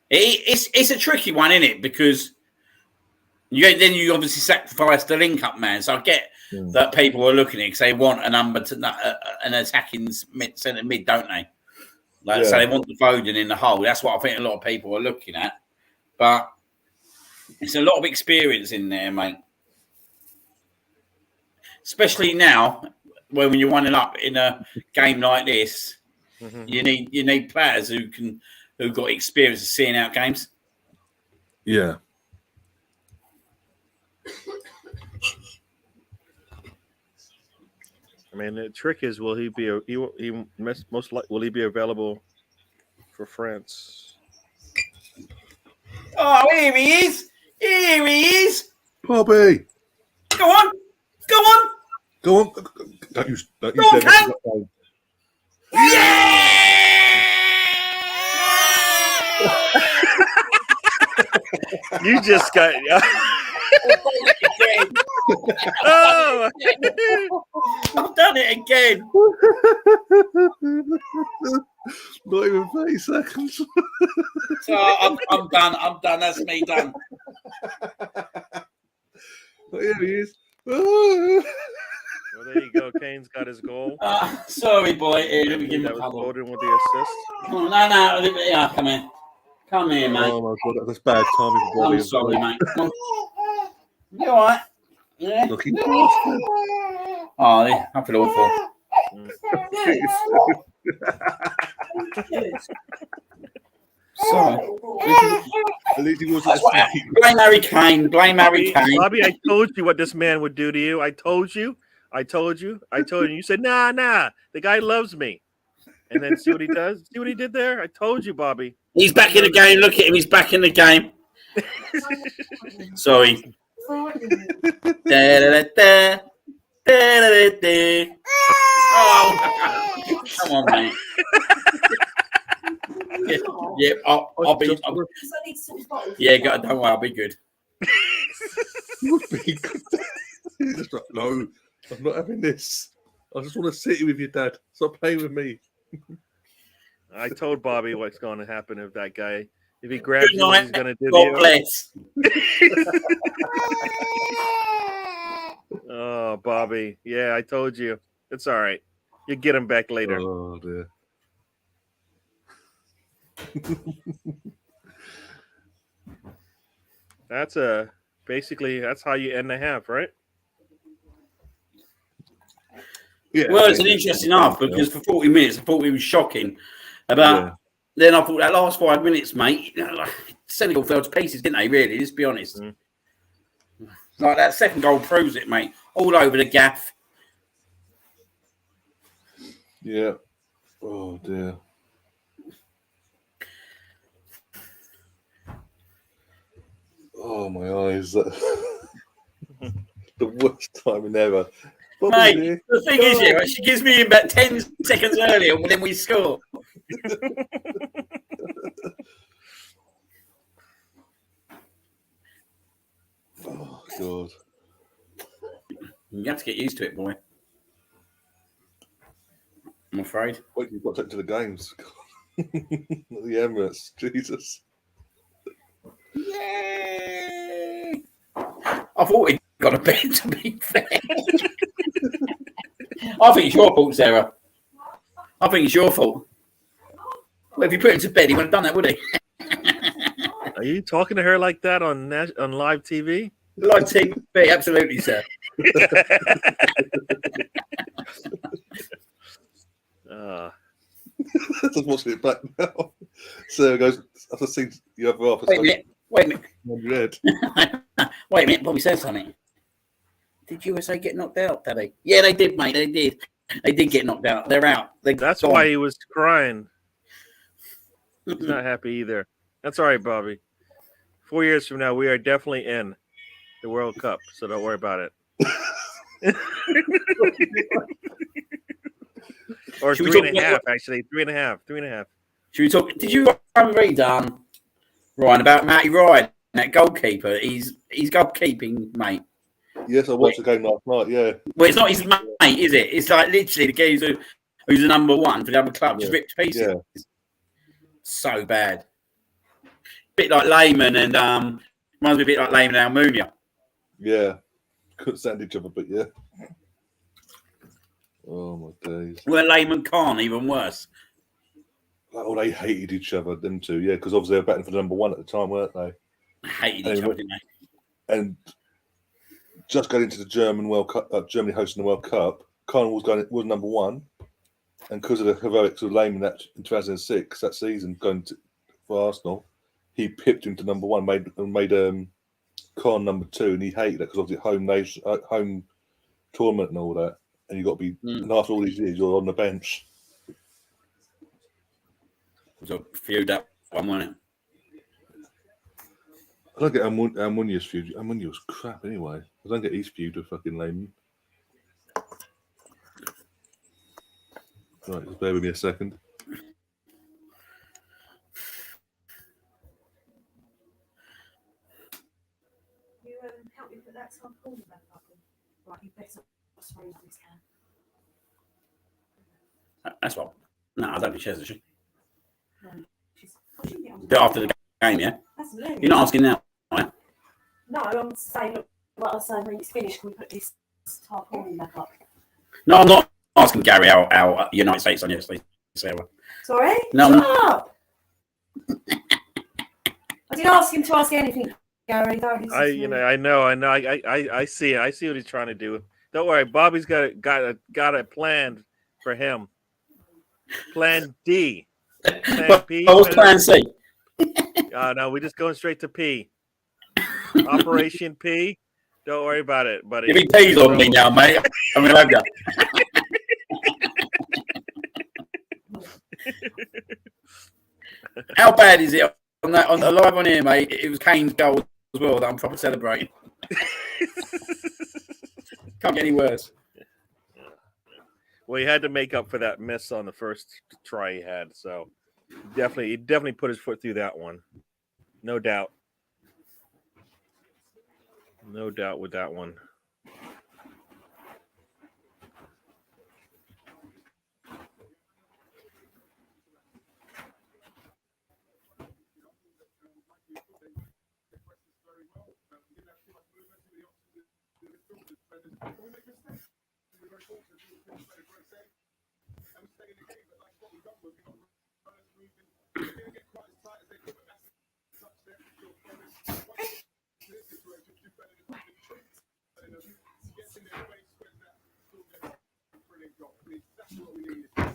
It's a tricky one, isn't it? Because you obviously sacrifice the link-up man. So I get that people are looking at it because they want a number to an attacking centre mid, don't they? So they want the Foden in the hole. That's what I think a lot of people are looking at. But it's a lot of experience in there, mate. Especially now, when you're 1-0 up in a game like this, you need players who've got experience of seeing out games. Yeah. I mean, the trick is, will he be available for France? Oh, here he is! Here he is! Bobby, go on! Don't use go on, Kane! Yeah! You just got. Oh, I've done it again. Not even 30 seconds. So I'm done. That's me done. Oh, here he is. Well, there you go. Kane's got his goal. Sorry, boy. Here, let me give him a couple. cuddle. Foden with the assist. Oh, no. Yeah, come here. Come here, mate. Oh, my God. That's bad timing for Bobby. I'm sorry, mate. You all right? Yeah. Looking bastard. Oh, I feel awful. Sorry. At least he wasn't. Blame Harry Kane. Bobby, I told you what this man would do to you. I told you. You said, nah. The guy loves me. And then see what he does? See what he did there? I told you, Bobby. He's back in the game. Look at him. He's back in the game. Sorry. Oh, come on, mate. Yeah, I'll be. Don't worry, I'll be good. You'll be good. Just like, no, I'm not having this. I just want to sit here with your dad. Stop playing with me. I told Bobby what's going to happen if that guy, if he grabs you, he's going to do God bless. Oh, Bobby. Yeah, I told you. It's all right. You get him back later. Oh, dear. Basically that's how you end the half, right? Yeah. Well, it's an interesting half because for 40 minutes I thought we were shocking. Then I thought that last 5 minutes, mate, Senegal fell to pieces, didn't they? Really, let's be honest. Like that second goal proves it, mate. All over the gaff. Yeah. Oh dear. Oh my eyes. The worst timing ever. Mate, the thing is, she gives me about 10 seconds earlier and then we score. Oh God. You have to get used to it, boy. I'm afraid. Wait, you've got to take to the games. The Emirates, Jesus. Yeah. I thought he'd got a bed, to be fair. I think it's your fault, Sarah. I think it's your fault. Well, if you put him to bed, he wouldn't have done that, would he? Are you talking to her like that on live TV? Live TV, absolutely, sir. Just watching it back now. Sarah goes, I've just seen you have half. Wait a minute. Wait a minute. Bobby said something. Did USA get knocked out, Daddy? Yeah, they did, mate. They did. They did get knocked out. They're out. That's gone. why he was crying. He's not happy either. That's all right, Bobby. 4 years from now, we are definitely in the World Cup, so don't worry about it. Or Should 3.5, actually. 3.5. Should we talk? Did you read Ryan, about Matty Ryan, that goalkeeper? He's goalkeeping, mate. Yes, I watched the game last night. Yeah. Well, it's not his mate, is it? It's like literally the guy who's the number one for the other club, just ripped to pieces. Yeah. So bad. Bit like Lehman and reminds me a bit like Lehman and Almunia. Yeah. Couldn't stand each other, but yeah. Oh my days. Well, Lehman Khan, even worse. Oh, they hated each other, them two, yeah, because obviously they were batting for the number one at the time, weren't they? Hated each other, didn't they? And just going into the German World Cup, Germany hosting the World Cup, Khan was number one, and because of the heroics of Lehman that in 2006, that season for Arsenal, he pipped him to number one, made Khan number two, and he hated that because obviously home tournament and all that, and you got to be. And after all these years, you're on the bench. It was a feud that one, wasn't it? I don't get Almunia's feud. Almunia was crap anyway. I don't get his feud with fucking Lehman. Right, just bear with me a second. You help me put that time corner back up. Right, you better spray this can. That's what. No, I don't think she has, does she? No, after the game, yeah? Absolutely. You're not asking now, right? No, I'm saying, look, what I was saying, when it's finished, can we put this tarpaulin back up? No, I'm not asking Gary how United States on yesterday, Sarah. Sorry? No, Shut up! I didn't ask him to ask anything, Gary. I know. I see it. I see what he's trying to do. Don't worry, Bobby's got a plan for him. Plan D. Plan P. What was Plan C? No, we're just going straight to P. Operation P. Don't worry about it, buddy. Give me P's on me now, mate. I'm going to have you. How bad is it on the live on here, mate? It was Kane's goal as well that I'm proper celebrating. Can't get any worse. Well, he had to make up for that miss on the first try he had, so he definitely put his foot through that one. No doubt. No doubt with that one.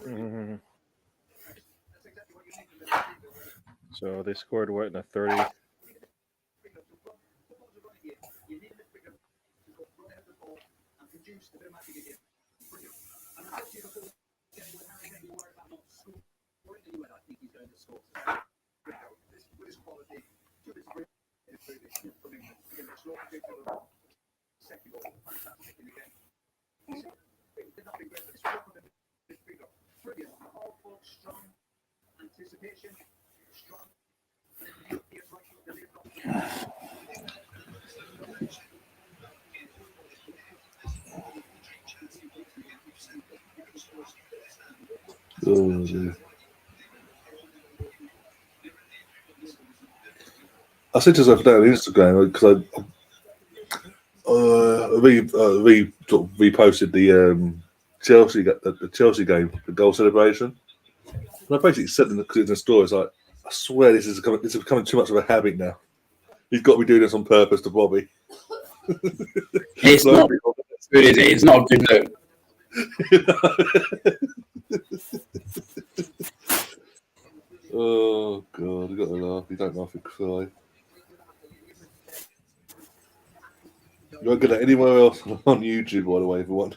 Mm-hmm. So they scored what in the 30? Oh, dear. I sent yourself down on Instagram because I sort of reposted the Chelsea game, the goal celebration. And I basically said in the story, it's like, I swear this is becoming too much of a habit now. He's got to be doing this on purpose to Bobby. It's not good, is it? It's not a good look. Oh God, you got to laugh. You don't laugh, you cry. You won't get that anywhere else on YouTube, by the way, everyone.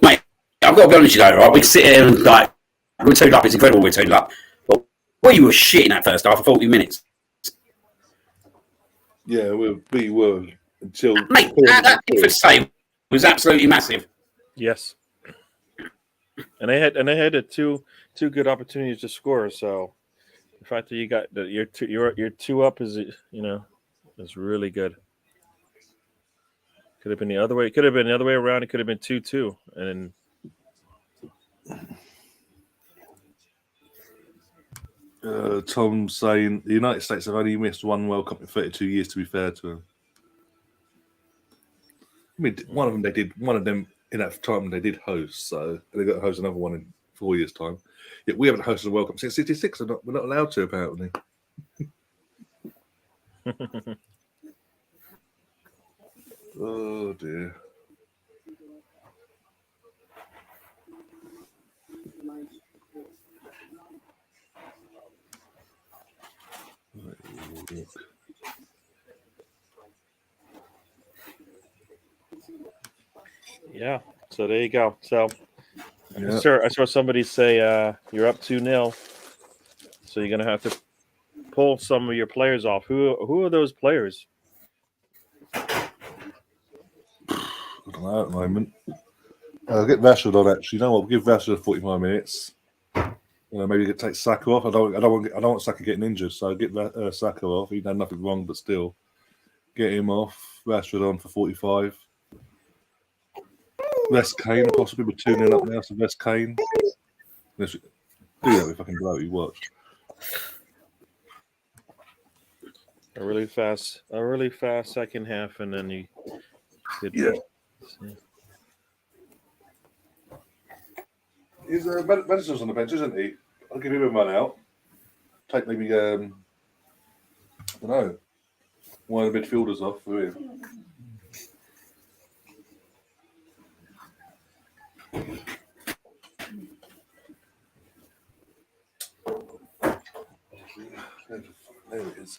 Mate, I've got to be honest, you know, right? We sit here and like, we're 2 up. It's incredible we're 2 up. But we were shit in that first half for 40 minutes. Yeah, we were until. Mate, that defense save was absolutely massive. Yes, and they had two good opportunities to score. So the fact that you got your 2 up is is really good. Could have been the other way. It could have been the other way around. It could have been 2-2, and Tom saying the United States have only missed 1 World Cup in 32 years. To be fair to them, I mean, one of them in that time they did host, so they got to host another one in 4 years' time. Yet we haven't hosted a World Cup since '66. We're not allowed to, apparently. Oh dear. yeah. So there you go. So Yeah. sir, I saw somebody say you're up 2-0, so you're gonna have to pull some of your players off. Who are those players? I don't know at the moment. I'll get Rashford on actually. You know what? We'll give Rashford 45 minutes. Maybe you could take Saka off. I don't want Saka getting injured, so get Saka off. He done nothing wrong, but still, get him off. Rashford on for 45. Rest Kane, possibly with 2-0 up now. So Rest Kane. Let's do that if I can blow it. You watch. A really fast second half, and then you did. Yeah. He's Madison's on the bench, isn't he? I'll give him a run out. Take maybe I don't know, one of the midfielders off for him. There it is.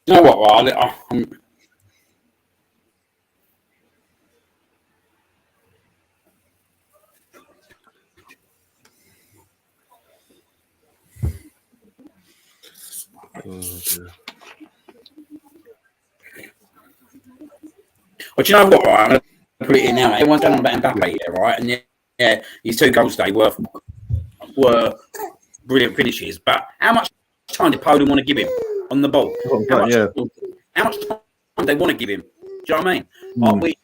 You know what, Riley? Well, do you know what, right? I'm going to put it in now. Everyone's going on about Mbappe here, right? And yeah, his 2 goals today were brilliant finishes. But how much time did Poland want to give him on the ball? How much time do they want to give him? Do you know what I mean?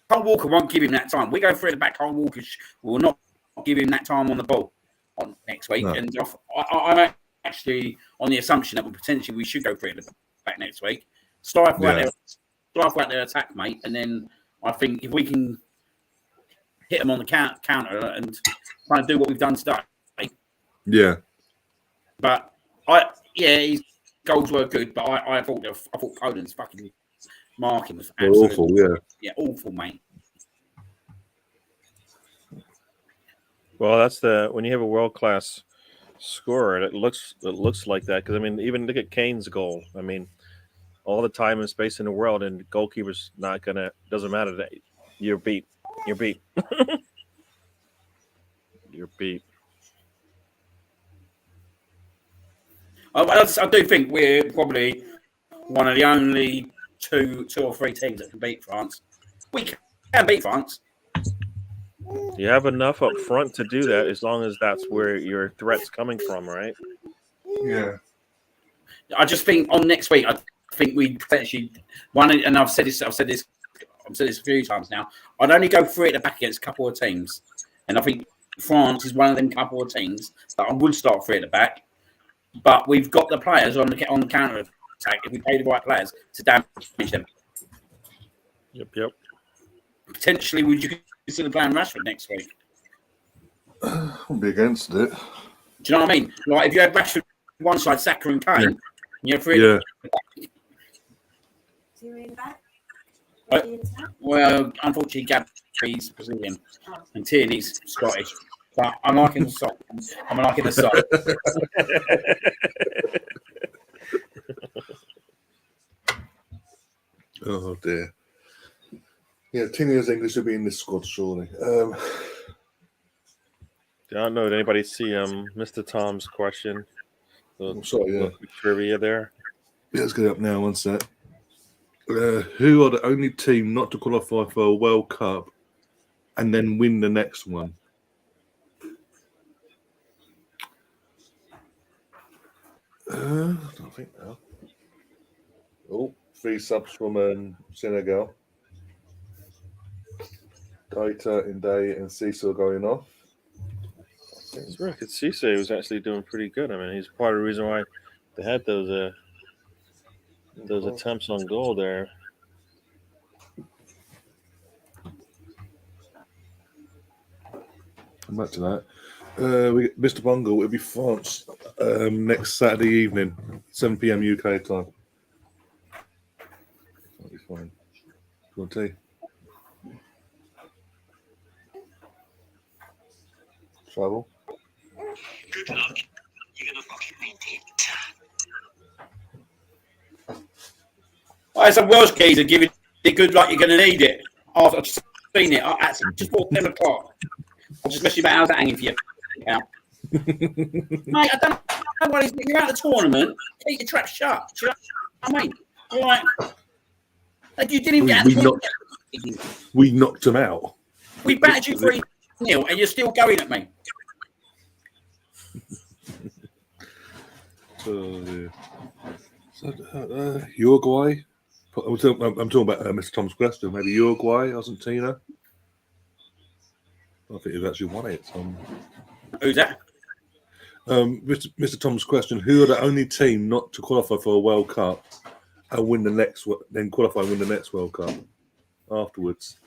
Cole Walker won't give him that time. We go through the back. Cole Walker will not give him that time on the ball on next week. No. And I'm actually on the assumption that potentially we should go through the back next week. Stifle out their attack, mate. And then I think if we can hit them on the counter and try to do what we've done today. Yeah. But his goals were good, but I thought Poland's fucking marking was absolutely awful. Yeah, awful, mate. Well, that's when you have a world-class scorer. It looks like that because I mean, even look at Kane's goal. I mean, all the time and space in the world, and the goalkeeper's not gonna. Doesn't matter that you're beat. You're beat. You're beat. I do think we're probably one of the only two or three teams that can beat France. We can beat France. You have enough up front to do that, as long as that's where your threat's coming from, right? Yeah. I just think on next week, I think we potentially one, and I've said this a few times now. I'd only go through it at the back against a couple of teams, and I think France is one of them couple of teams that I would start through at the back. But we've got the players on the counter attack if we pay the right players to damage them. Yep. Potentially, would you consider playing Rashford next week? I wouldn't be against it. Do you know what I mean? Like if you had Rashford one side, Saka and Kane, and you're free. Yeah. Well, unfortunately, Gabri's Brazilian and Tierney's Scottish. But I'm liking the song. I'm liking the song. Oh dear. Yeah, Tierney's English will be in this squad, surely. I don't know. Did anybody see Mr. Tom's question? Sorry, yeah. Trivia there. Yeah, let's get it up now. One sec. Who are the only team not to qualify for a World Cup and then win the next one? I don't think now. Oh, 3 subs from Senegal. Data, Inday, and Cecil going off. It's right. Cisse was actually doing pretty good. I mean, he's part of the reason why they had those attempts on goal there. Come back to that. We Mr. Bungle. It'll be France next Saturday evening, 7 p.m. UK time. That'll be fine. You want tea? Travel. Good luck. You're gonna document it. Oh, some Welsh keys are giving it good luck. You're going to need it. Oh, I've just seen it. At just before 10 o'clock. I'm just messing about. How's that hanging for you? Yeah. Mate, I don't know what you're out of the tournament. Keep your trap shut. Do you know what I mean? Right. Like you didn't even get We knocked them out. We battered you 3-0 and you're still going at me. So, Uruguay. I'm talking about Mr. Tom's question. Maybe Uruguay, Argentina. I think he's actually won it. Who's that? Mr. Tom's question: who are the only team not to qualify for a World Cup and win the next, then qualify and win the next World Cup afterwards?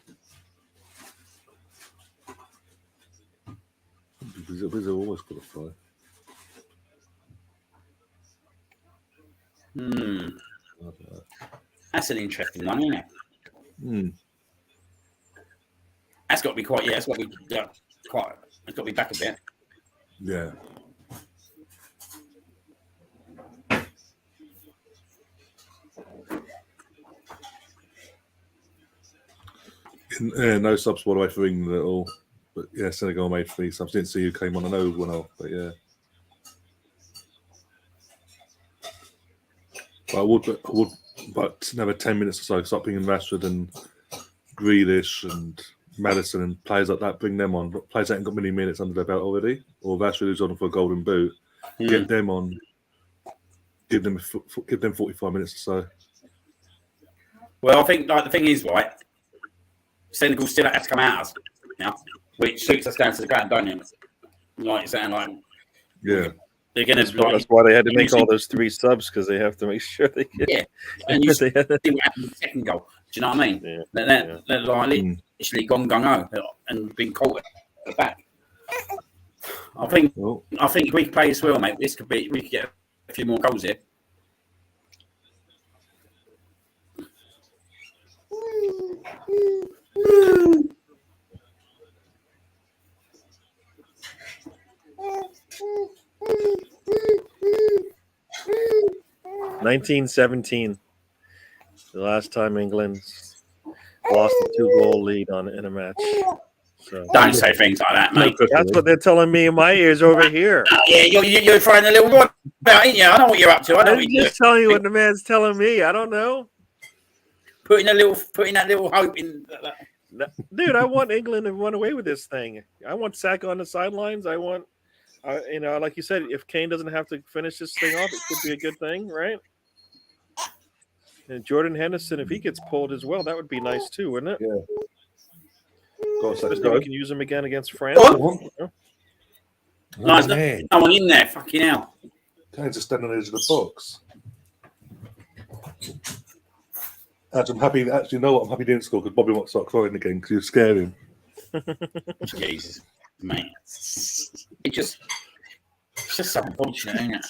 Brazil always qualify. That's an interesting one, isn't it? That's got to be quite. Yeah, that's got to be quite. It's got to be back a bit. Yeah. No subs all the way for England at all. But yeah, Senegal made 3 subs. Didn't see who came on. I know who went off, but yeah. But I would another 10 minutes or so, start bringing Rashford and Grealish and Madison and players like that, bring them on. Players that haven't got many minutes under their belt already, or Rashford who's on for a golden boot, get them on, give them 45 minutes or so. Well, I think the thing is, right, Senegal still has to come out now, which suits us down to the ground, don't it? Like you're saying, like, yeah. They're going to. That's why they had to make all those 3 subs, because they have to make sure they get. Yeah, and you see what happened with the second goal. Do you know what I mean? Yeah. They're like literally gone gung ho and been caught at the back. I think if we play this well, mate, we could get a few more goals here. 1917. The last time England lost a 2-goal lead in a match. So Don't say things like that, mate. that's what they're telling me in my ears over here. Oh, yeah, you're throwing a little rod about, ain't you? I know what you're up to. I know what I'm you're just telling you what the man's telling me. I don't know. putting that little hope in. Dude, I want England to run away with this thing. I want Saka on the sidelines. I want, like you said, if Kane doesn't have to finish this thing off, it could be a good thing, right? And Jordan Henderson, if he gets pulled as well, that would be nice too, wouldn't it? Yeah. Especially we can use him again against France. Nice, no one in there. Fucking hell. Kane's just standing on the edge of the box. Actually, I'm happy. Actually, you know what? I'm happy he didn't score because Bobby won't start crying again because you scare him. Jesus, mate. It's just so unfortunate, isn't it?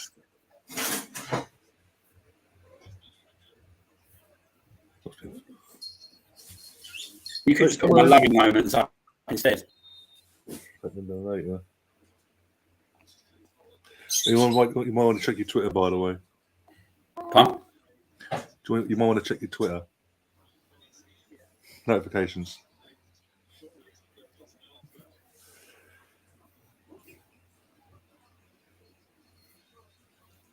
You could just put my loving moments up instead. Later. You might want to check your Twitter, by the way. Pardon? You might want to check your Twitter notifications.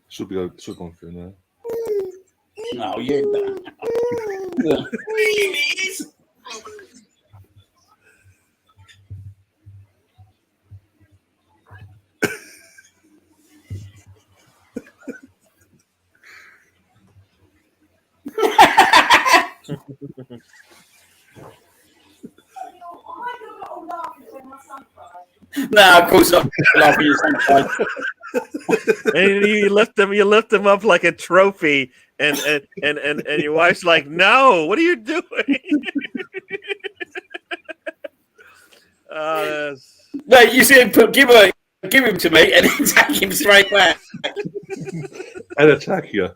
Should go through now. No, you. Please. No, of course not. Laughing at And you lift them up like a trophy, and your wife's like, "No, what are you doing?" No, you see him give him to me, and then take him straight back and attack you.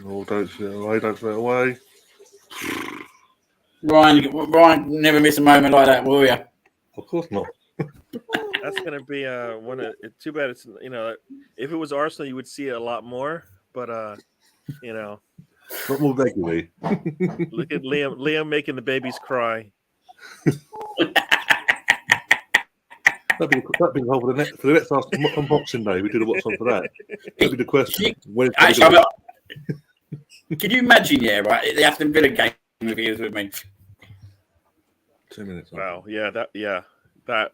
Oh, don't throw away! Don't throw away! Ryan, never miss a moment like that, will you? Of course not. That's gonna be one. Too bad it's if it was Arsenal, you would see it a lot more. But not more regularly. Look at Liam making the babies cry. That'd be the whole for the next unboxing day. We did a watch on for that. That'd be the question. Can you imagine? Yeah, right. The Aston Villa game reviews with me. 2 minutes. Wow. Yeah. Yeah. I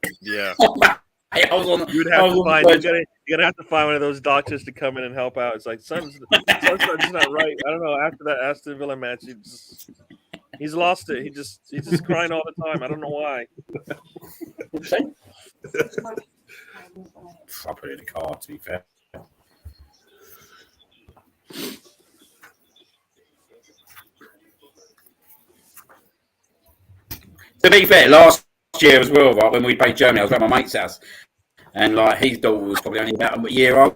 was on. You're gonna have to find one of those doctors to come in and help out. It's like something's not right. I don't know. After that Aston Villa match, he's lost it. He's just crying all the time. I don't know why. I'll put it in the car, to be fair. To be fair, last year as well, right, when we played Germany, I was at my mate's house, and like his daughter was probably only about a year old,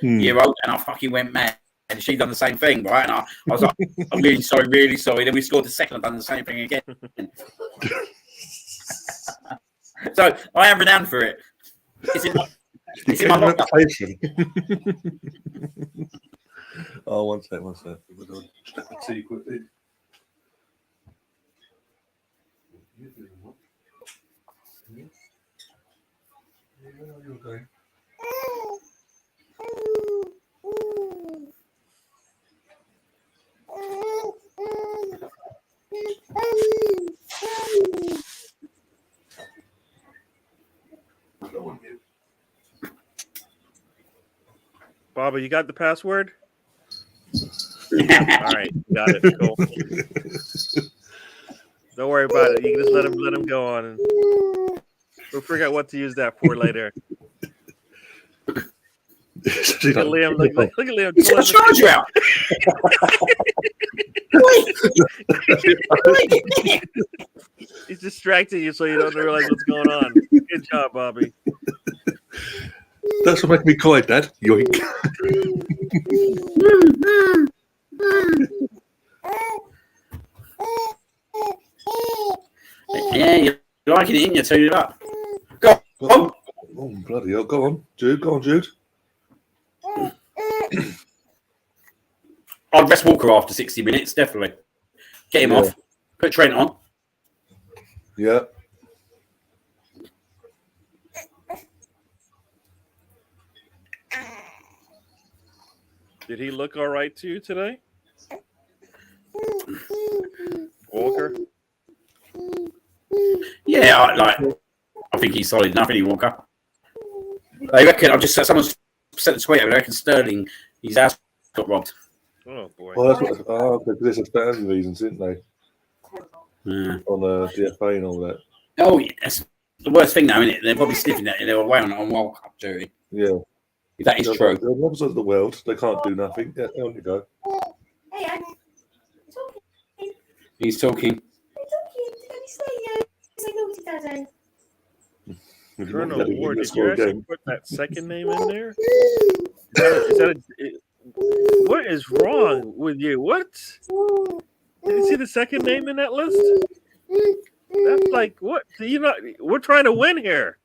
and I fucking went mad. And she done the same thing, right? And I was like, I'm really sorry. Then we scored the second, I've done the same thing again. So I am renowned for it. It's in my reputation. Oh, one sec. We'll check the tea quickly. Okay. Bobby, you got the password? All right, got it. Cool. Don't worry about it. You can just let him go on, and we'll figure out what to use that for later. Look at Liam. Look at Liam. He's got a charger out. He's distracting you so you don't realize what's going on. Good job, Bobby. That's what makes me cry, Dad. Yoink. Yeah, you liking it in you, turn it up. Go on. Oh, bloody hell. Go on, Jude. Go on, Jude. I'd rest Walker after 60 minutes, definitely. Get him off. Put Trent on. Yeah. Did he look all right to you today, Walker? Yeah, I think he's solid enough, isn't he, Walker? They reckon, I've just someone's sent a tweet, I reckon Sterling, his house got robbed. Oh boy. Well, that's what. Oh, okay, because there's family reasons, isn't they? Yeah. On the DFA and all that. Oh, yes. The worst thing, though, isn't it? They're probably sniffing that. They're away on World Cup duty. Yeah. If that is They're true. the opposite of the world. They can't do nothing. Yeah, on you go. Hey, I'm talking. He's talking. Say naughty, Daddy. Colonel Ward, did you actually put that second name in there? Is that what is wrong with you? What? Did you see the second name in that list? That's like, what? You know, we're trying to win here.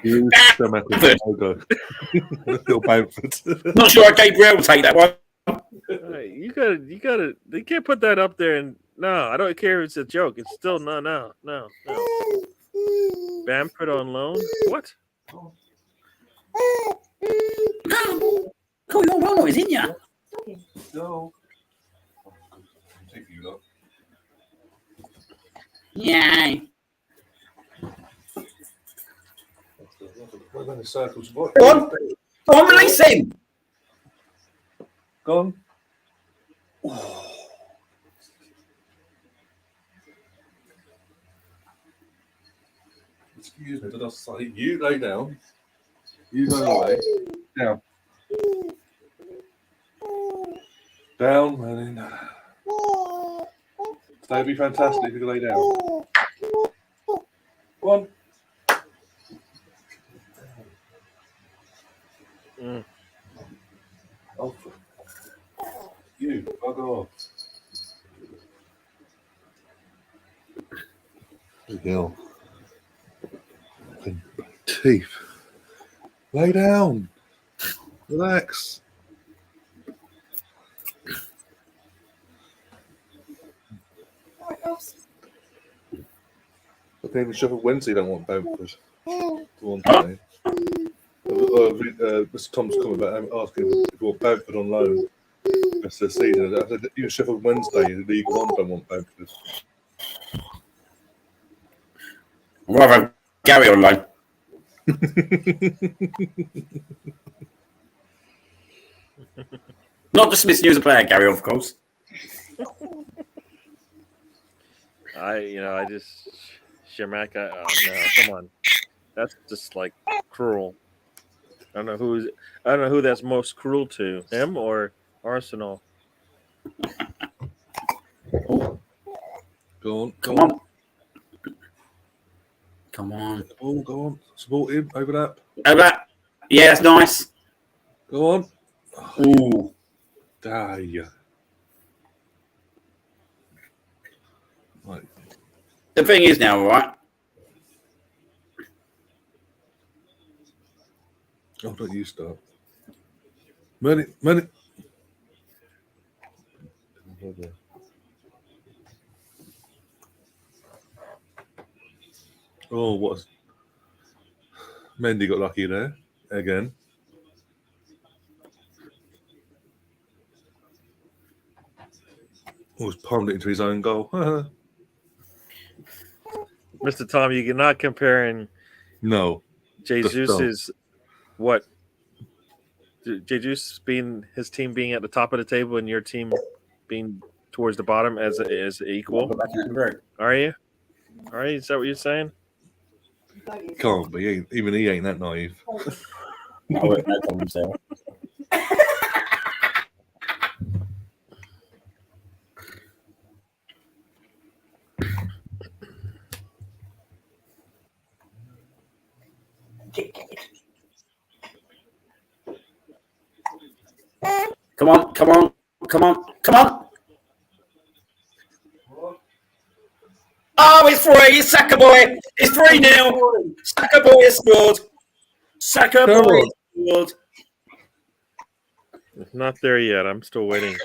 You logo. Phil Bamford. Not sure Gabriel will take that one. You gotta. They can't put that up there. And no, I don't care if it's a joke. It's still no. Bamford on loan? What? Cool, you're wrong, isn't you? No. Take you up. Yay. What about the circles? Go on, release him. Go on. Excuse me, did I say you lay down? You go away. Down. Down, and then. Today would be fantastic if you lay down. Go on. Oh, you, bugger off. Hell. Teeth. Lay down. Relax. I think the Sheffield Wednesday don't want Bamford. Mr. Tom's comment about asking if you want Bamford on loan rest of the season. I said, you know, Sheffield Wednesday in League One don't want Bamford. I'd rather have Gary on loan. Not dismissing you as a player, Gary, of course. I just Shamak. No, come on, that's just like cruel. I don't know who that's most cruel to, him or Arsenal. Go on. Come on. Come on. Oh, go on. Support him. Overlap. Overlap. Yeah, that's nice. Go on. Ooh. Die. Right. The thing is now, right? Oh, don't you start. Money. Oh, what? Mendy got lucky there again. Was palmed it into his own goal. Mr. Tom, you're not comparing No. Jesus's what? Jesus being his team being at the top of the table and your team being towards the bottom as equal. Are you? Is that what you're saying? Can't be. Even he ain't that naive. Come on. Oh, it's 3. It's Saka boy. It's 3-0. Saka boy has scored. Saka boy has scored. It's not there yet. I'm still waiting.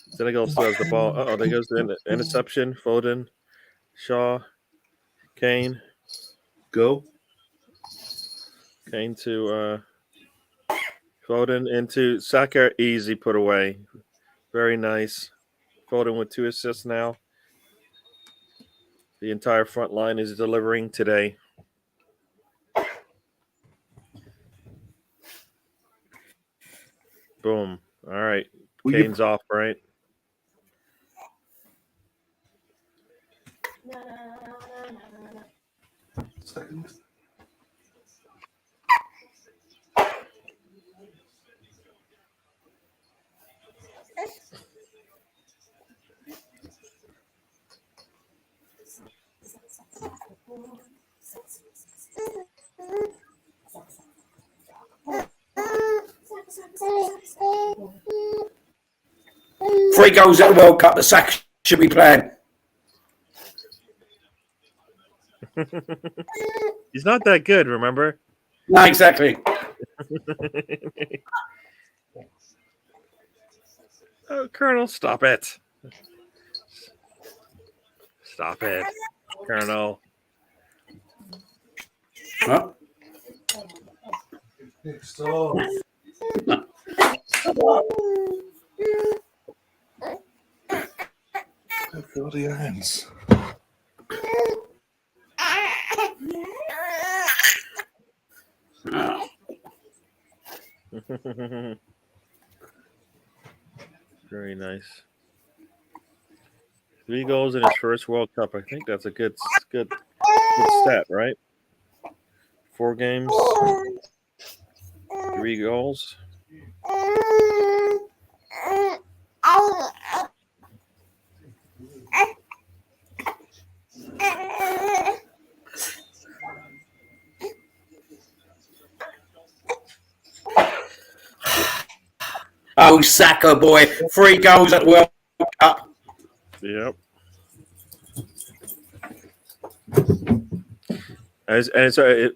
Senegal still has the ball. Oh, there goes the interception. Foden, Shaw, Kane. Go. Kane to Foden into Saka. Easy put away. Very nice. Foden with 2 assists now. The entire front line is delivering today. Boom. All right. Kane's off, right? Second. Three goals at the World Cup. The Saka should be playing. He's not that good, remember? No, exactly. Oh, Colonel, stop it. Stop it, Colonel. Huh? Stop. Bloody hands. Very nice. 3 goals in his first World Cup. I think that's a good stat, right? 4 games, 3 goals. Oh, Saka boy. 3 goals at the World Cup. Yep.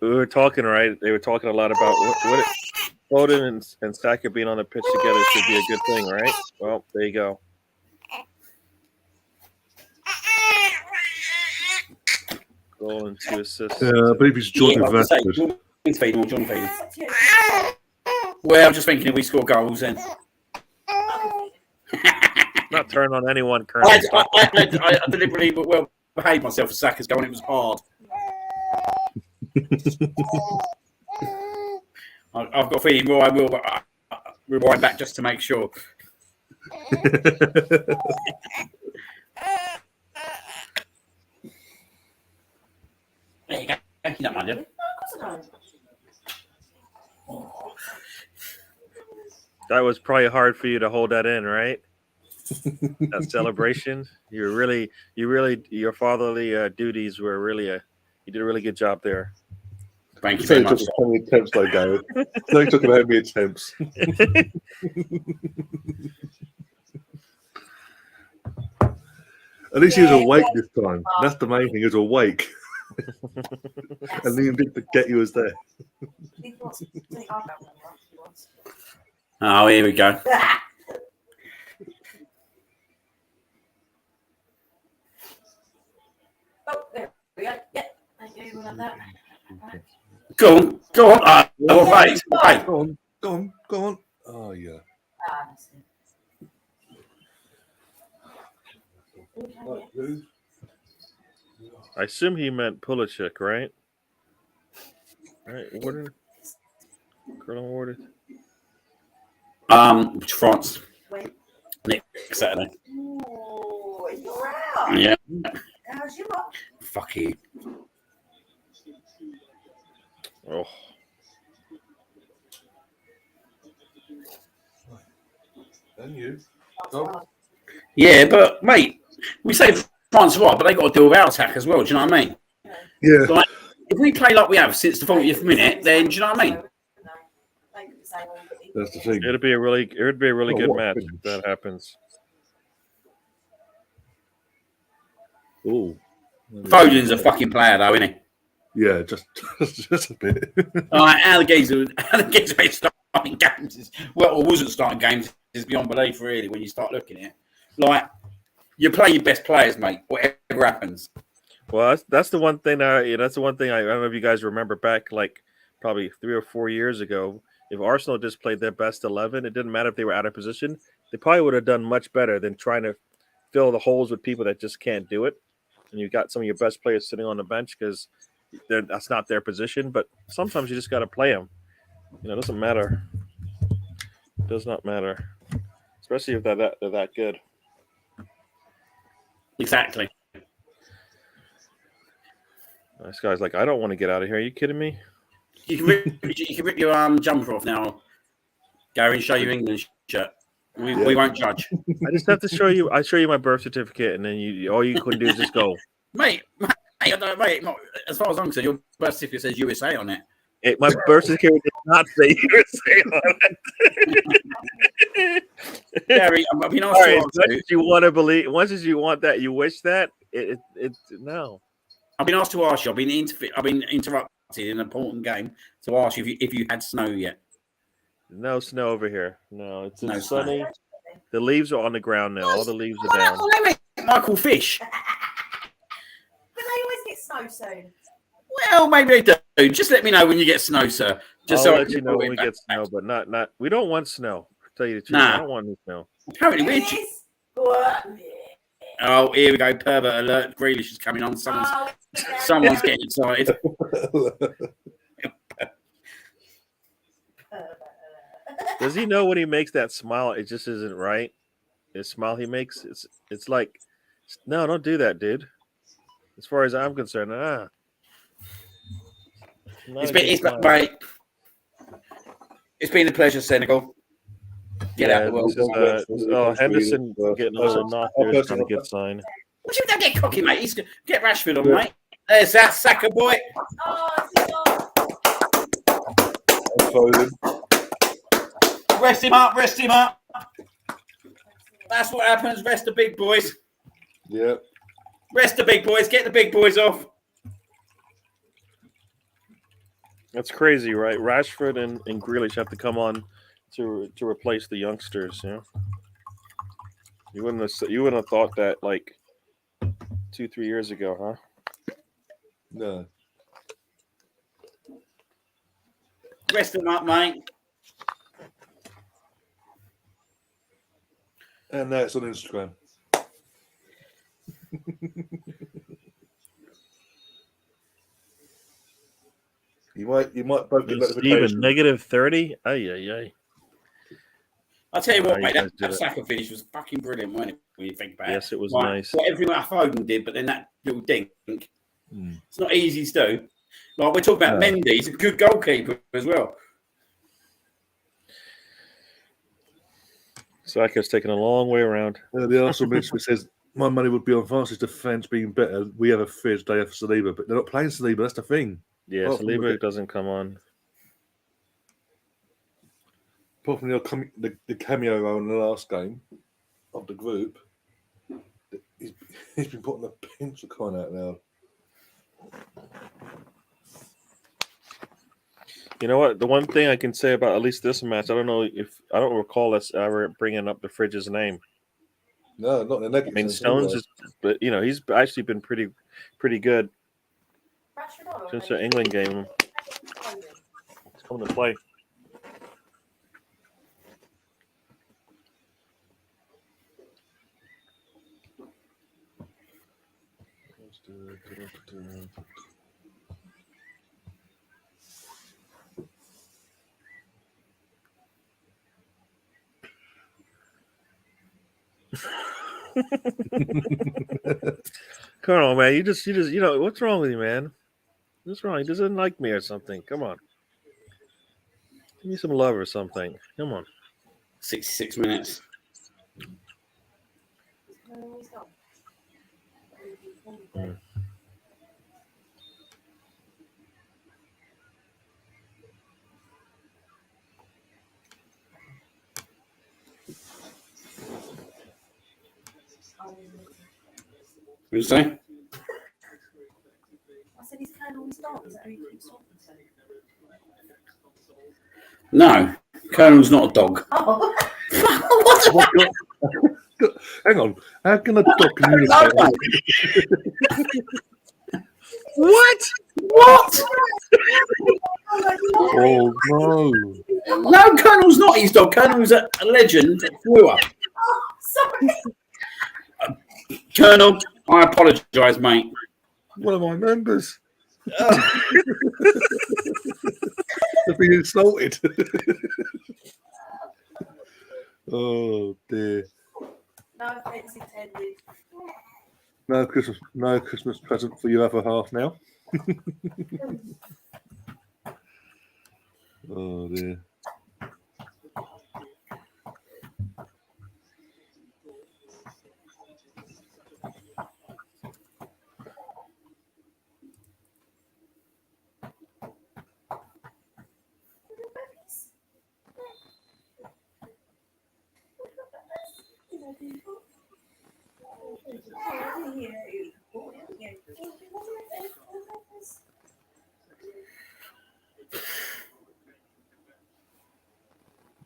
We were talking, right? They were talking a lot about what Foden and Saka being on the pitch together should be a good thing, right? Well, there you go. Goal and 2 assists. I believe he's Jordan Rashford. Well, I'm just thinking if we score goals, then. Not turn on anyone, Colonel. I deliberately well behaved myself for Saka's goal, and it was hard. I've got a feeling I will rewind back just to make sure. There you go. You don't mind it. That was probably hard for you to hold that in, right? That celebration. Your fatherly duties were really you did a really good job there. Thank you very much. How many attempts I gave? So he took about how many attempts. At least he was awake this time. That's the main thing. He was awake. And he didn't forget he was there. Oh, here we go. Oh, there we go. Yeah, thank you. We'll have that. Go on. Right. Go on. Oh, yeah. I assume he meant Pulisic, right? Right, Warden? Colonel Warden? France. Next Saturday. Oh, you're out. Yeah. How's your mum? Fuck you. Oh. And you. Yeah, but mate, we say France right, but they got to deal with our attack as well. Do you know what I mean? Yeah. Like, if we play like we have since the 40th minute, then do you know what I mean? That's the thing. It'd be a really good what match finish. if that happens. Oh, Foden's a fucking player, though, isn't he? yeah, just a bit. Like, how the games been starting games or wasn't starting games is beyond belief, really, when you start looking at it. Like, you play your best players, mate, whatever happens. Well, that's the one thing. That's the one thing I don't know if you guys remember back, like probably 3 or 4 years ago. If Arsenal just played their best 11, it didn't matter if they were out of position. They probably would have done much better than trying to fill the holes with people that just can't do it. And you've got some of your best players sitting on the bench because that's not their position. But sometimes you just got to play them. It doesn't matter. It does not matter, especially if they're that good. Exactly. This guy's like, I don't want to get out of here. Are you kidding me? You can rip your jumper off now, Gary, and show your England shirt. We won't judge. I just have to show you. I show you my birth certificate, and then all you couldn't do is just go, mate. As far as I'm concerned, your birth certificate says USA on it. My birth certificate does not say USA on it. Gary, I've been asked All right, as much as you want to believe, once as you want that, you wish that. No. I've been asked to ask you. I've been interrupted in an important game to ask you if you had snow yet. No snow over here. No, it's No sunny. snow. The leaves are on the ground now. All the leaves are down. They make Michael Fish. But they always get snow soon. Well, maybe they do. Just let me know when you get snow, sir. Just I'll so let you know when we get snow, but not. We don't want snow. To tell you the truth, Nah. I don't want any snow. Apparently, oh, here we go. Pervert alert. Grealish is coming on. Someone's getting excited. Does he know when he makes that smile? It just isn't right. The smile he makes, it's like, no, don't do that, dude. As far as I'm concerned, It's been a pleasure, Senegal. Get out of the world. Henderson getting a little knocked there, trying to get signed. What you don't get cocky, mate? Get Rashford on, mate. There's that Saka boy. Rest him up. That's what happens. Rest the big boys. Yeah. Rest the big boys. Get the big boys off. That's crazy, right? Rashford and Grealish have to come on to replace the youngsters. You wouldn't have thought that like 2-3 years ago, huh? No. Rest him up, mate. And now it's on Instagram. You might both get Steven, -30? Ay. I'll tell you what, mate, that Saka finish was fucking brilliant, wasn't it, when you think about it? Yes, it was nice. What everything that Foden did, but then that little dink, it's not easy to do. Like, we're talking about Mendy, he's a good goalkeeper as well. Saka's taken a long way around. The Arsenal minister says, my money would be on France's defence being better. We have a fridge, they have Saliba, but they're not playing Saliba, that's the thing. Yeah, Saliba doesn't come on. Apart from the cameo role in the last game of the group, he's been put on the bench for crying out loud. You know what? The one thing I can say about at least this match, I don't recall us ever bringing up the Fridge's name. No, not in the negative. I mean, Stones he's actually been pretty good since the England game. He's coming to play. Come on, man. You just what's wrong with you, man? What's wrong? He doesn't like me or something. Come on. Give me some love or something. Come on. 66 minutes. What did you say? dog? Is that who you call No, Colonel's not a dog. Oh, Hang on. How can a dog communicate? No. What? What? Oh no! No, Colonel's not his dog. Colonel's a legend brewer. sorry. Colonel, I apologise, mate. One of my members. I've been insulted. Oh dear. No offense intended. No Christmas present for your other half now. Oh dear.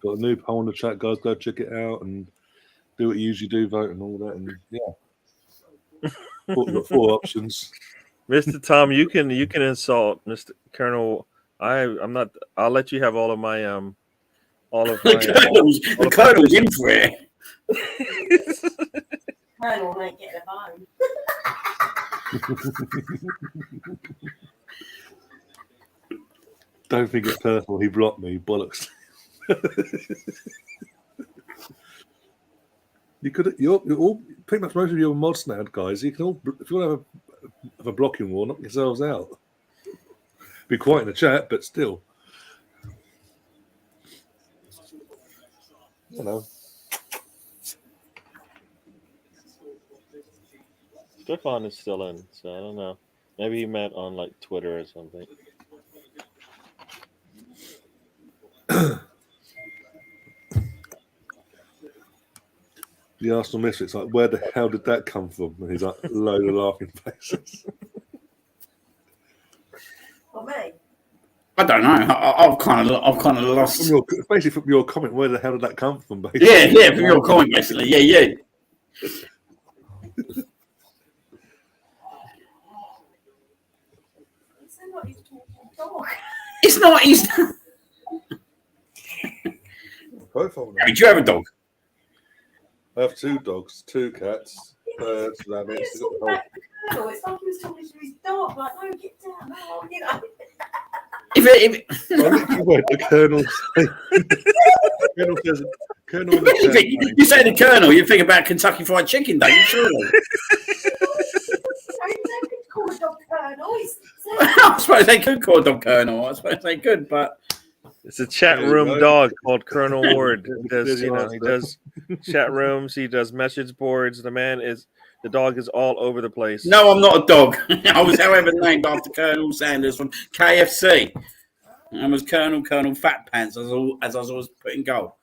Got a new poll in the chat, guys. Go check it out and do what you usually do, vote and all that. And yeah, you've got 4 options. Mr. Tom, you can insult Mr. Colonel. I'm not. I'll let you have all of my The Colonel's in for it. Colonel ain't getting a bone. Don't think it's personal. He blocked me. Bollocks. You're all pretty much most of you are mods now, guys. You can all, if you want to have a blocking war, knock yourselves out. Be quiet in the chat, but still, you know. Stefan is still in, so I don't know. Maybe he met on like Twitter or something. The Arsenal Misfits, like, where the hell did that come from? And he's like, load of laughing faces. Or me? I don't know. I've kind of lost. Basically, from your comment, where the hell did that come from? Basically? Yeah, from your comment, basically. Yeah. It's not his. Did you have a dog? I have 2 dogs, 2 cats, birds, rabbits. It's like he was talking to his dog, like, no, get down, no, you know. I literally went, the Colonel. Colonel says, Colonel. You say the Colonel, you think about Kentucky Fried Chicken, don't you? Surely. Call a dog Colonel. I suppose they could call a dog Colonel. I suppose they could, but It's a chat room dog called Colonel Ward. He does, he does chat rooms. He does message boards. The dog is all over the place. no, I'm not a dog. I was, however, named after Colonel Sanders from KFC. I was Colonel Fat Pants, as I was always putting goal.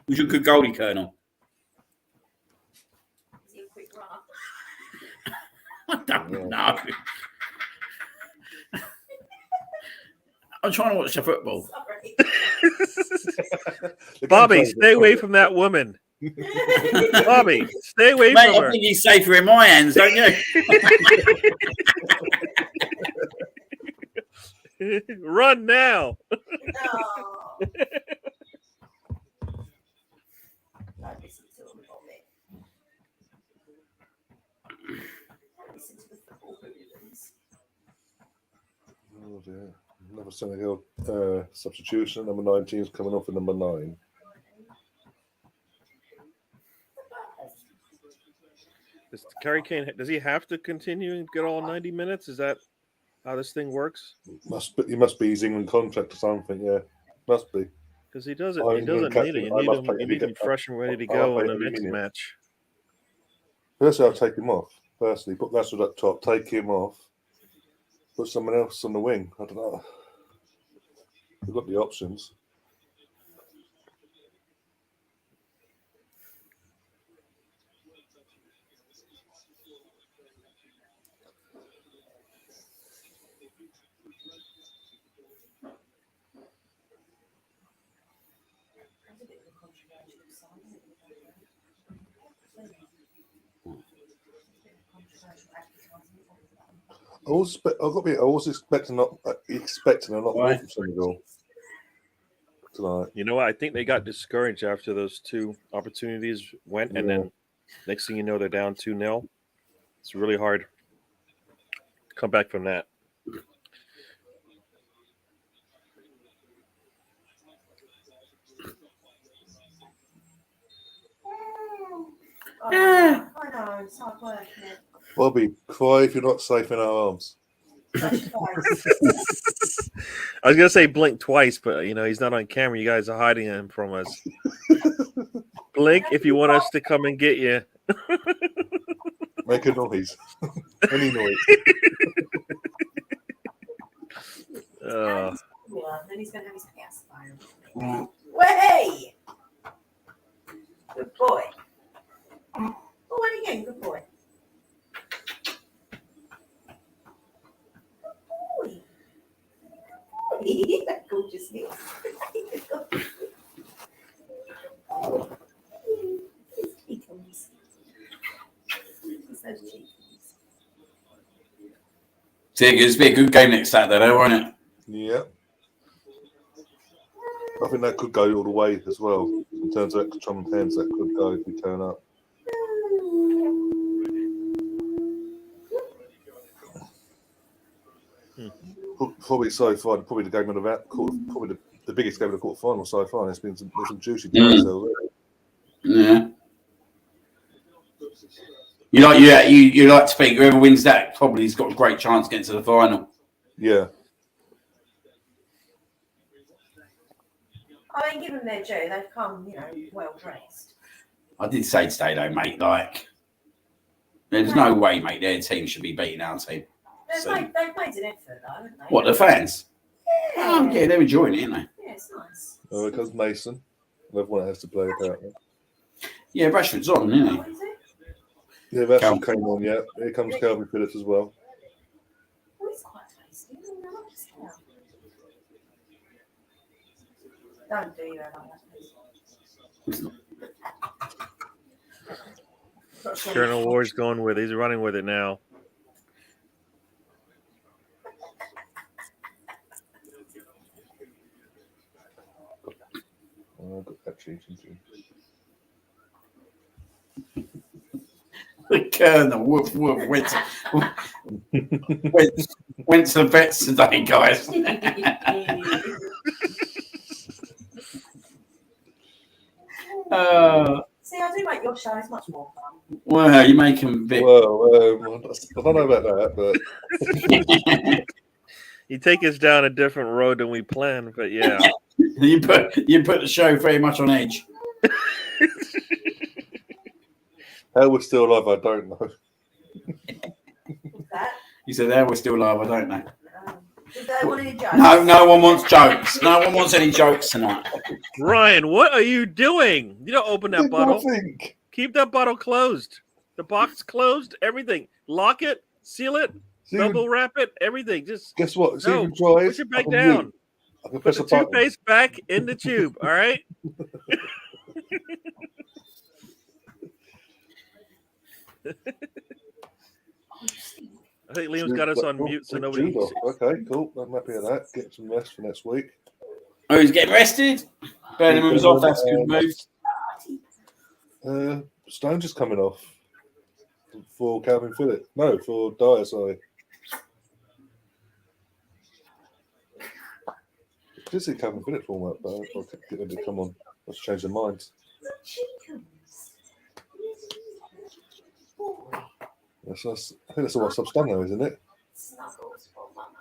Was you a good goalie, Colonel? Is he a quick runner? I don't know. I'm trying to watch the football. Sorry. Bobby, stay away from that woman. Bobby, stay away Mate, from I her. think he's safer in my hands, don't you? Run now. No. Don't listen to him, Bobby. Don't listen to the football hooligans. Oh dear. Another Senegal substitution. Number 19 is coming off in number 9. Does Kerry Kane, does he have to continue and get all 90 minutes? Is that how this thing works? He must be his England contract or something. Yeah, must be. Because he doesn't. Oh, He doesn't need it. You need him fresh and ready to go in the next match. Firstly, I'll take him off. Firstly, put Rashford up top. Take him off. Put someone else on the wing. I don't know. We've got the options. I was expecting a lot more from Senegal tonight. You know what? I think they got discouraged after those two opportunities went, and then next thing you know, they're down 2-0. It's really hard to come back from that. I know, it's hard work, isn't it? Bobby, cry if you're not safe in our arms. I was gonna say blink twice, but he's not on camera. You guys are hiding him from us. Blink if you want us to come and get you. Make a noise. Any noise. Then he's going to have his pacifier. Way! Good boy. Oh, and again, good boy. Good boy. That gorgeousness. His cheekums. Those cheekums. It's be a good game next Saturday, though, won't it? Yeah. I think that could go all the way as well. In terms of extra time and hands, that could go if we turn up. Probably so far, probably the game of probably the biggest game of the quarterfinal so far. There's been some juicy games already. Yeah. You like to think whoever wins that probably has got a great chance getting to the final. Yeah. I mean, give them their due. They've come, well dressed. I did say today, though, mate, there's no way, mate, their team should be beating our team. They've made an effort, though, haven't they? What, the fans? Yeah. Yeah, they're enjoying it, aren't they? Yeah, it's nice. Oh, because Mason. Everyone has to play apparently. Yeah, Rashford's on, isn't he? What is it? Yeah, Rashford came on, yeah. Here comes Calvin Phillips as well. Oh, it's quite tasty. I like the smell. Don't do you like that, please. Colonel Ward's going with it. He's running with it now. Oh, I've got that cheating too. The Colonel went to the vets today, guys. See, I do make your shows much more fun. Well, you make them a bit. Well, I don't know about that, but You take us down a different road than we planned, but yeah. you put the show very much on edge. how we're still alive, I don't know. What's that? You said, "There, we're still alive." I don't know. Does they want any jokes? No one wants jokes. No one wants any jokes tonight. Ryan, what are you doing? You don't open that bottle. Nothing. Keep that bottle closed. The box closed. Everything. Lock it. Seal it. Double wrap it. Everything. Just guess what? See no. if it dries, Push it back I can down. mute. I can Put press the a button. toothpaste back in the tube. All right. I think Liam's got us on mute, so nobody. Okay, cool. I'm happy with that. Get some rest for next week. Oh, he's getting rested. Burnham was off. That's a good move. Stone's just coming off for Calvin Phillips. No, for Dyer. Sorry. I did see Calvin Phillips warm up, but I'll get them to come on. Let's change their minds. I think that's all what's done now, isn't it? Snuggles for Mama.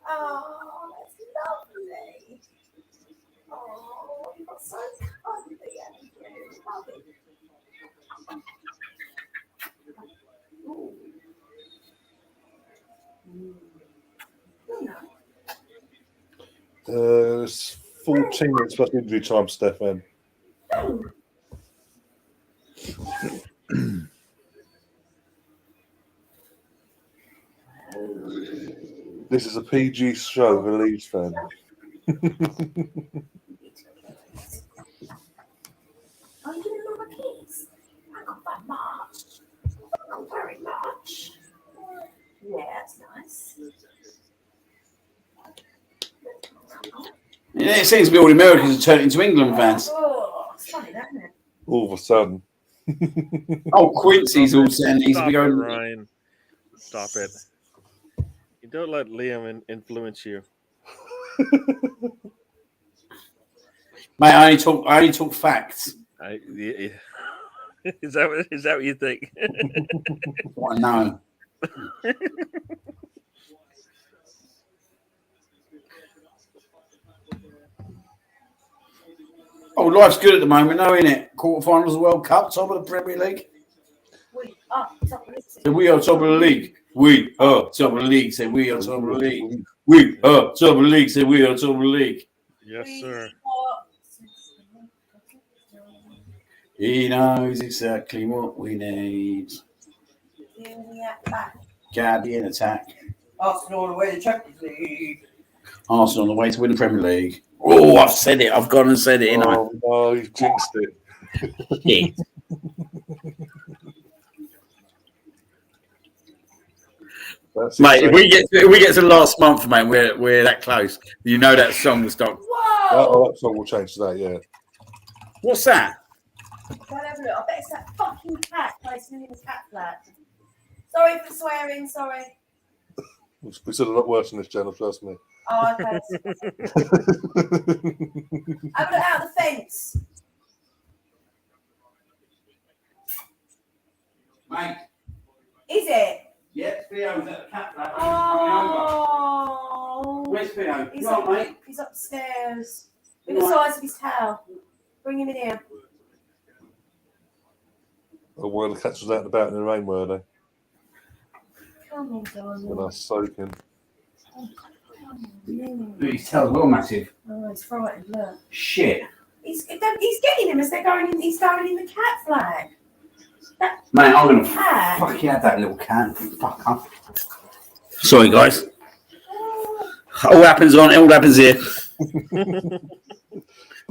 Oh, that's lovely. Oh, you got so cuddly, haven't you? Love it. Ooh. It's 14 minutes plus injury time, Stefan. This is a PG show for Leeds fan. Yeah, it seems to be all the Americans are turning into England fans. Oh, it's funny, isn't it? All of a sudden. Oh, Quincy's all saying he's Stop it, going. Ryan. Stop it. You don't let Liam influence you. Mate, I only talk facts. Yeah. Is that what you think? What I know. Oh, life's good at the moment, though, isn't it? Quarterfinals of the World Cup, top of the Premier League. We are top of the Say we are top of the league. We are top of the league. Say we are top of the league. We are top of the league. Say we are top of the league. Yes, sir. He knows exactly what we need. Gabby in attack. Arsenal on the way to Champions League. Arsenal on the way to win the Premier League. Oh, I've said it. I've gone and said it, Oh, no, you've jinxed it. Shit. Mate, if we get to the last month, mate, we're that close. You know that song will stop. Whoa! That song will change today, yeah. What's that? Go and have a look. I bet it's that fucking cat placing in his cat flat. Sorry for swearing, sorry. We said a lot worse than this channel, trust me. Oh, okay. Have a look out the fence. Mate. Is it? Yeah, Theo's at the cat flat. Oh. Where's Theo? He's, Right, mate. he's upstairs. In the size of his tail. Bring him in here. Oh, well, the cats was out and about in the rain, were they? Come on, darling. When I was soaking. His tail's well massive. Oh, he's frightened, look. Shit. He's getting him as they're going in. He's going in the cat flag. Mate, I'm gonna cat. fucking have that little cat. Fuck up. Sorry, guys. All happens here.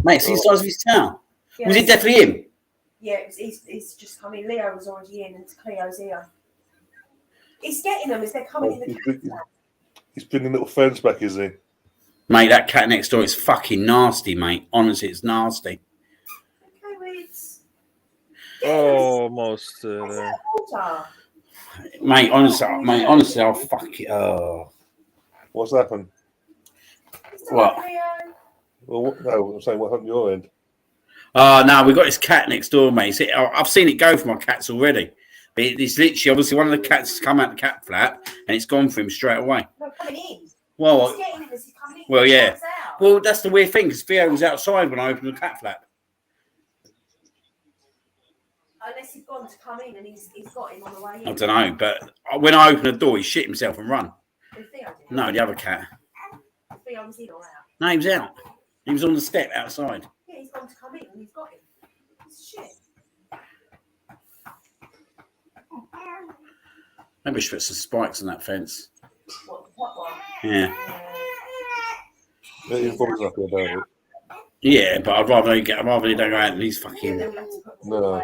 Mate, see the size of his tail. Yeah, Was it definitely him? Yeah, he's just coming. Leo was already in, and Cleo's here. He's getting them as they're coming in the cat flag. He's bringing little friends back, is he? Mate, that cat next door is fucking nasty, mate. Honestly, it's nasty. Okay, Weeds. Almost there. Water. Mate, honestly, I'll fuck it. Oh. What's happened? What? Well, no, I'm saying what happened at your end. Oh, no, we've got this cat next door, mate. See, I've seen it go for my cats already. But it's literally, obviously, one of the cats has come out the cat flap and it's gone for him straight away. No, coming in. Well, He's getting him as he's coming in. Well, yeah. He comes out. Well, that's the weird thing because Theo was outside when I opened the cat flap. Unless he's gone to come in and he's got him on the way in. I don't know, but when I opened the door, he shit himself and run. Theo did. No, the other cat. Theo was in or out? No, he was out. He was on the step outside. Yeah, he's gone to come in and he's got him. It's shit. Maybe we should put some spikes on that fence. What one? Yeah. Yeah, you're probably happy about it. Yeah, but I'd rather they don't go out and he's fucking. No.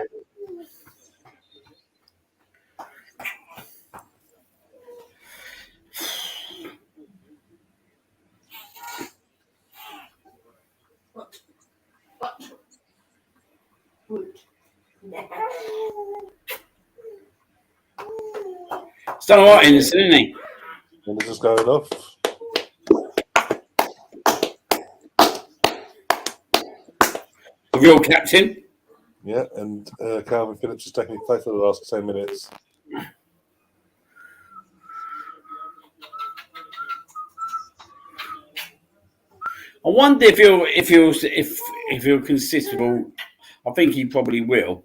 What? Wood. It's done all right, Innocent, isn't he? And it's just going off. The real captain. Yeah, and Calvin Phillips is taking place for the last 10 minutes. I wonder if he'll consist of all. I think he probably will.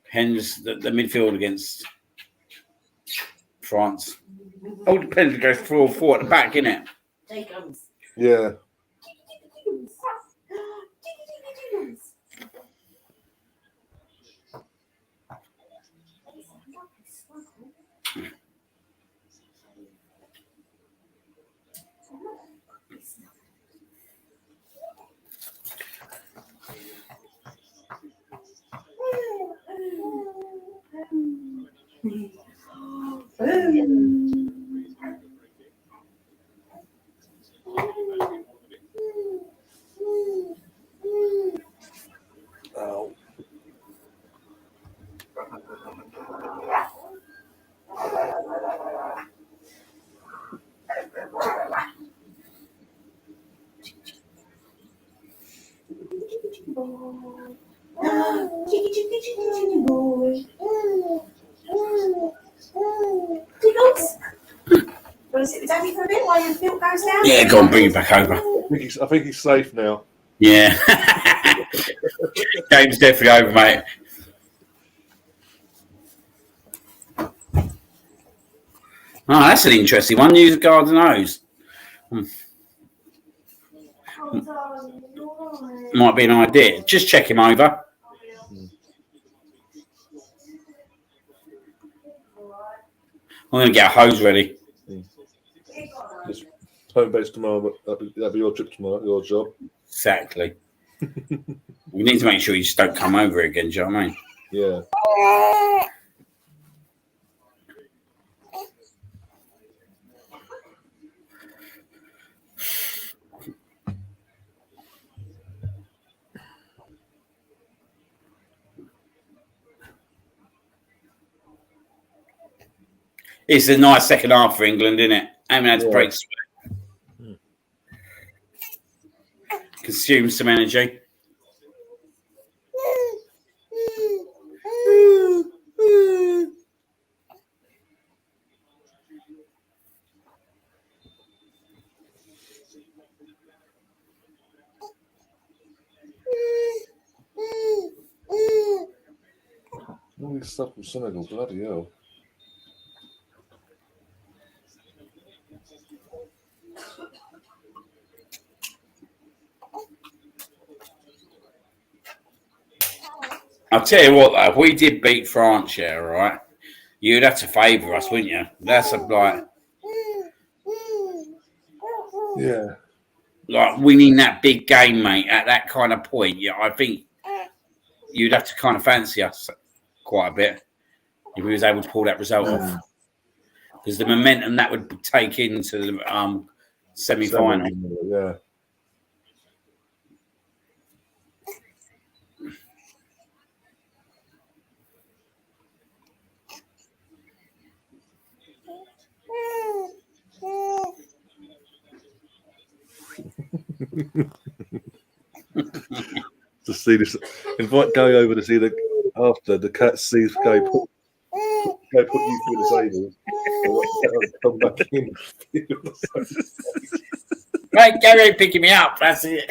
Hence the midfield against France. All depends if it goes 3 or 4 at the back, innit? There he comes. Yeah. Chicky boy. Tickles. Want to sit with Daddy for a bit while your milk goes down? Yeah, go on, bring it back over. I think he's safe now. Yeah. Game's definitely over, mate. Oh, that's an interesting one. Use garden hose. Might be an idea. Just check him over. I'm going to get a hose ready. Just home base tomorrow, but that'll be your trip tomorrow, your job. Exactly. We need to make sure you just don't come over again, do you know what I mean? Yeah. It's a nice second half for England, isn't it? Haven't had to break sweat. Consume some energy. All this stuff from Senegal, bloody hell. I'll tell you what, though, if we did beat France, yeah, right, you'd have to favour us, wouldn't you? That's like winning that big game, mate, at that kind of point. Yeah, I think you'd have to kind of fancy us quite a bit if we was able to pull that result off. Because the momentum that would take into the semi-final. Yeah. To see this, invite Gary over to see after the cat sees Gary put you through the table. Come back in. Right, Gary ain't picking me up. That's it.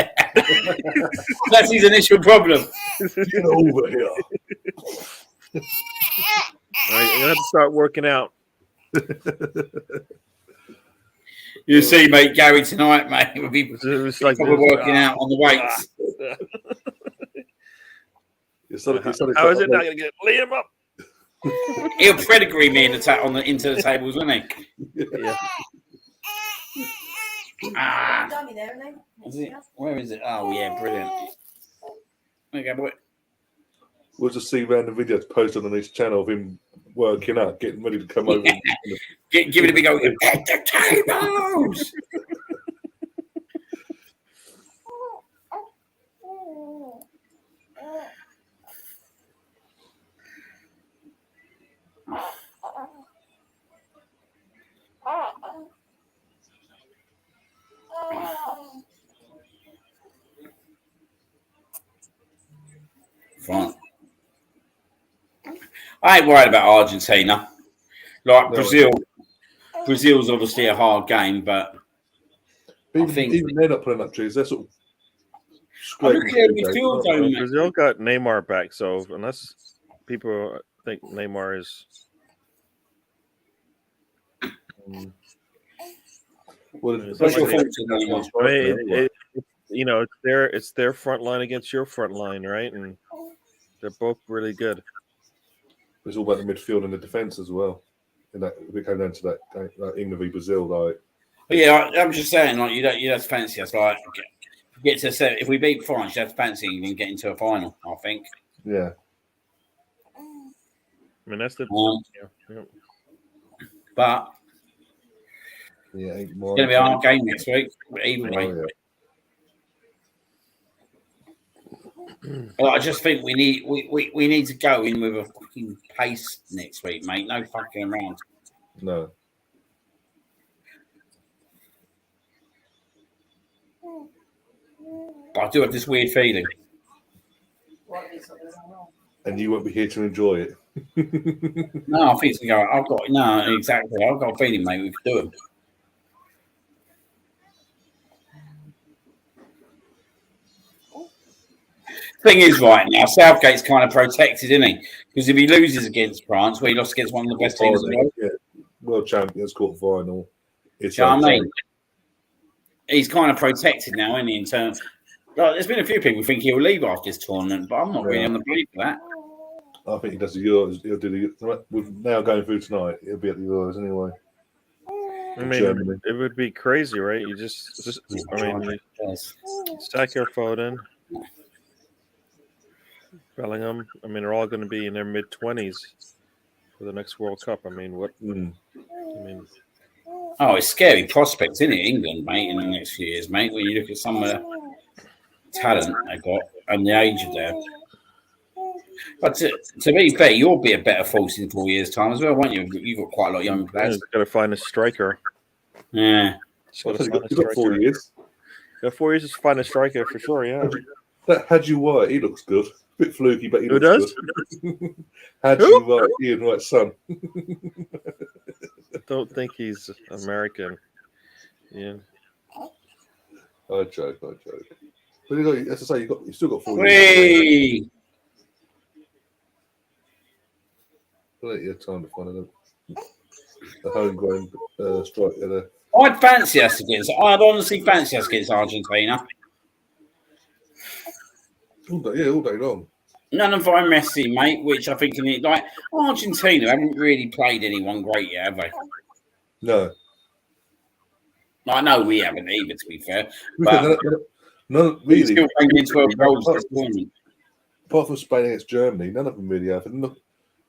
That's his initial problem. Get over here. All right, you're gonna have to start working out. You see, mate, Gary tonight, mate, will be like working out on the weights. How is it not going to get Liam up? He'll pedigree me into the tables, won't he? Yeah. Is it? Where is it? Oh, yeah, brilliant. There you go, boy. We'll just see random videos posted on his channel of him working out, getting ready to come over. Give it a big old at the tables. Fine. I ain't worried about Argentina. Like Brazil's obviously a hard game, but I think even they're not putting up trees. They're sort of Brazil got Neymar back, so unless people think Neymar is, it's their front line against your front line, right? And they're both really good. It's all about the midfield and the defense as well. And that we came down to that England v Brazil, like. Yeah, I'm just saying, like you don't fancy us, like get to say if we beat France, you have to fancy even getting to a final. I think. Yeah. I mean that's the. But it's going to be our game next week. Either way. I just think we need to go in with a fucking pace next week, mate. No fucking around. No. But I do have this weird feeling. and you won't be here to enjoy it. No, I think it's going to go. Exactly. I've got a feeling, mate, we could do them. Thing is, right now, Southgate's kind of protected, isn't he? Because if he loses against France, he lost against one of the best teams in the world. Yeah. World Champions, quarter final. It's you know what I mean? He's kind of protected now, isn't he? In terms, there's been a few people who think he'll leave after this tournament, but I'm not really on the belief for that. I think he does the Euros. He'll do the. We're now going through tonight. He'll be at the Euros anyway. I mean, it would be crazy, right? You just I mean, Saka, Foden, Bellingham. I mean, they're all going to be in their mid-20s for the next World Cup. I mean, what? I mean, it's scary prospects, isn't it, England, mate, in the next few years, mate. When you look at some of the talent they got and the age of their. But to be fair, you'll be a better force in 4 years' time as well, won't you? You've got quite a lot of young players. Got to find a striker. Yeah. You've got 4 years. Yeah, 4 years to find a striker for sure, yeah. That Hadji White, he looks good. A bit fluky, but he looks good. Hadji White, Ian Wright's son. I don't think he's American. Yeah. I joke. But as I say, you still got 4 years. Plenty of time to find a homegrown striker. I'd honestly fancy us against Argentina. All day long. None of our Messi, mate, which I think like Argentina haven't really played anyone great yet, have they? No. I know we haven't either, to be fair. But none really. Still bringing 12 goals this tournament. Apart from Spain against Germany, none of them really have. And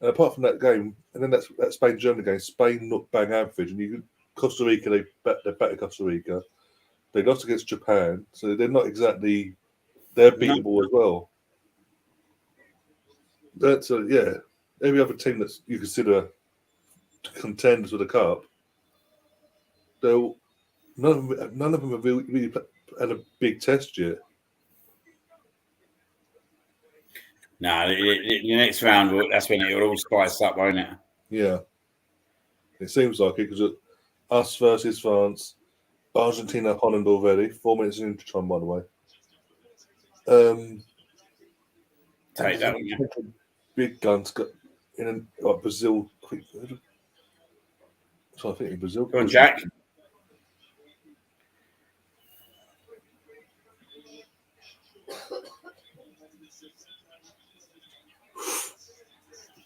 apart from that game, and then that Spain-Germany game, Spain looked bang average. And Costa Rica, they battered Costa Rica. They lost against Japan, so they're not exactly. They're beatable as well. That's every other team that you consider contenders for the cup, none of them have really had a big test yet. No, the next round, that's when it will all spice up, won't it? Yeah. It seems like it because us versus France, Argentina, Holland already. 4 minutes into time, by the way. Take that one, yeah. Big guns got in Brazil. So I think in Brazil. Go on, Jack.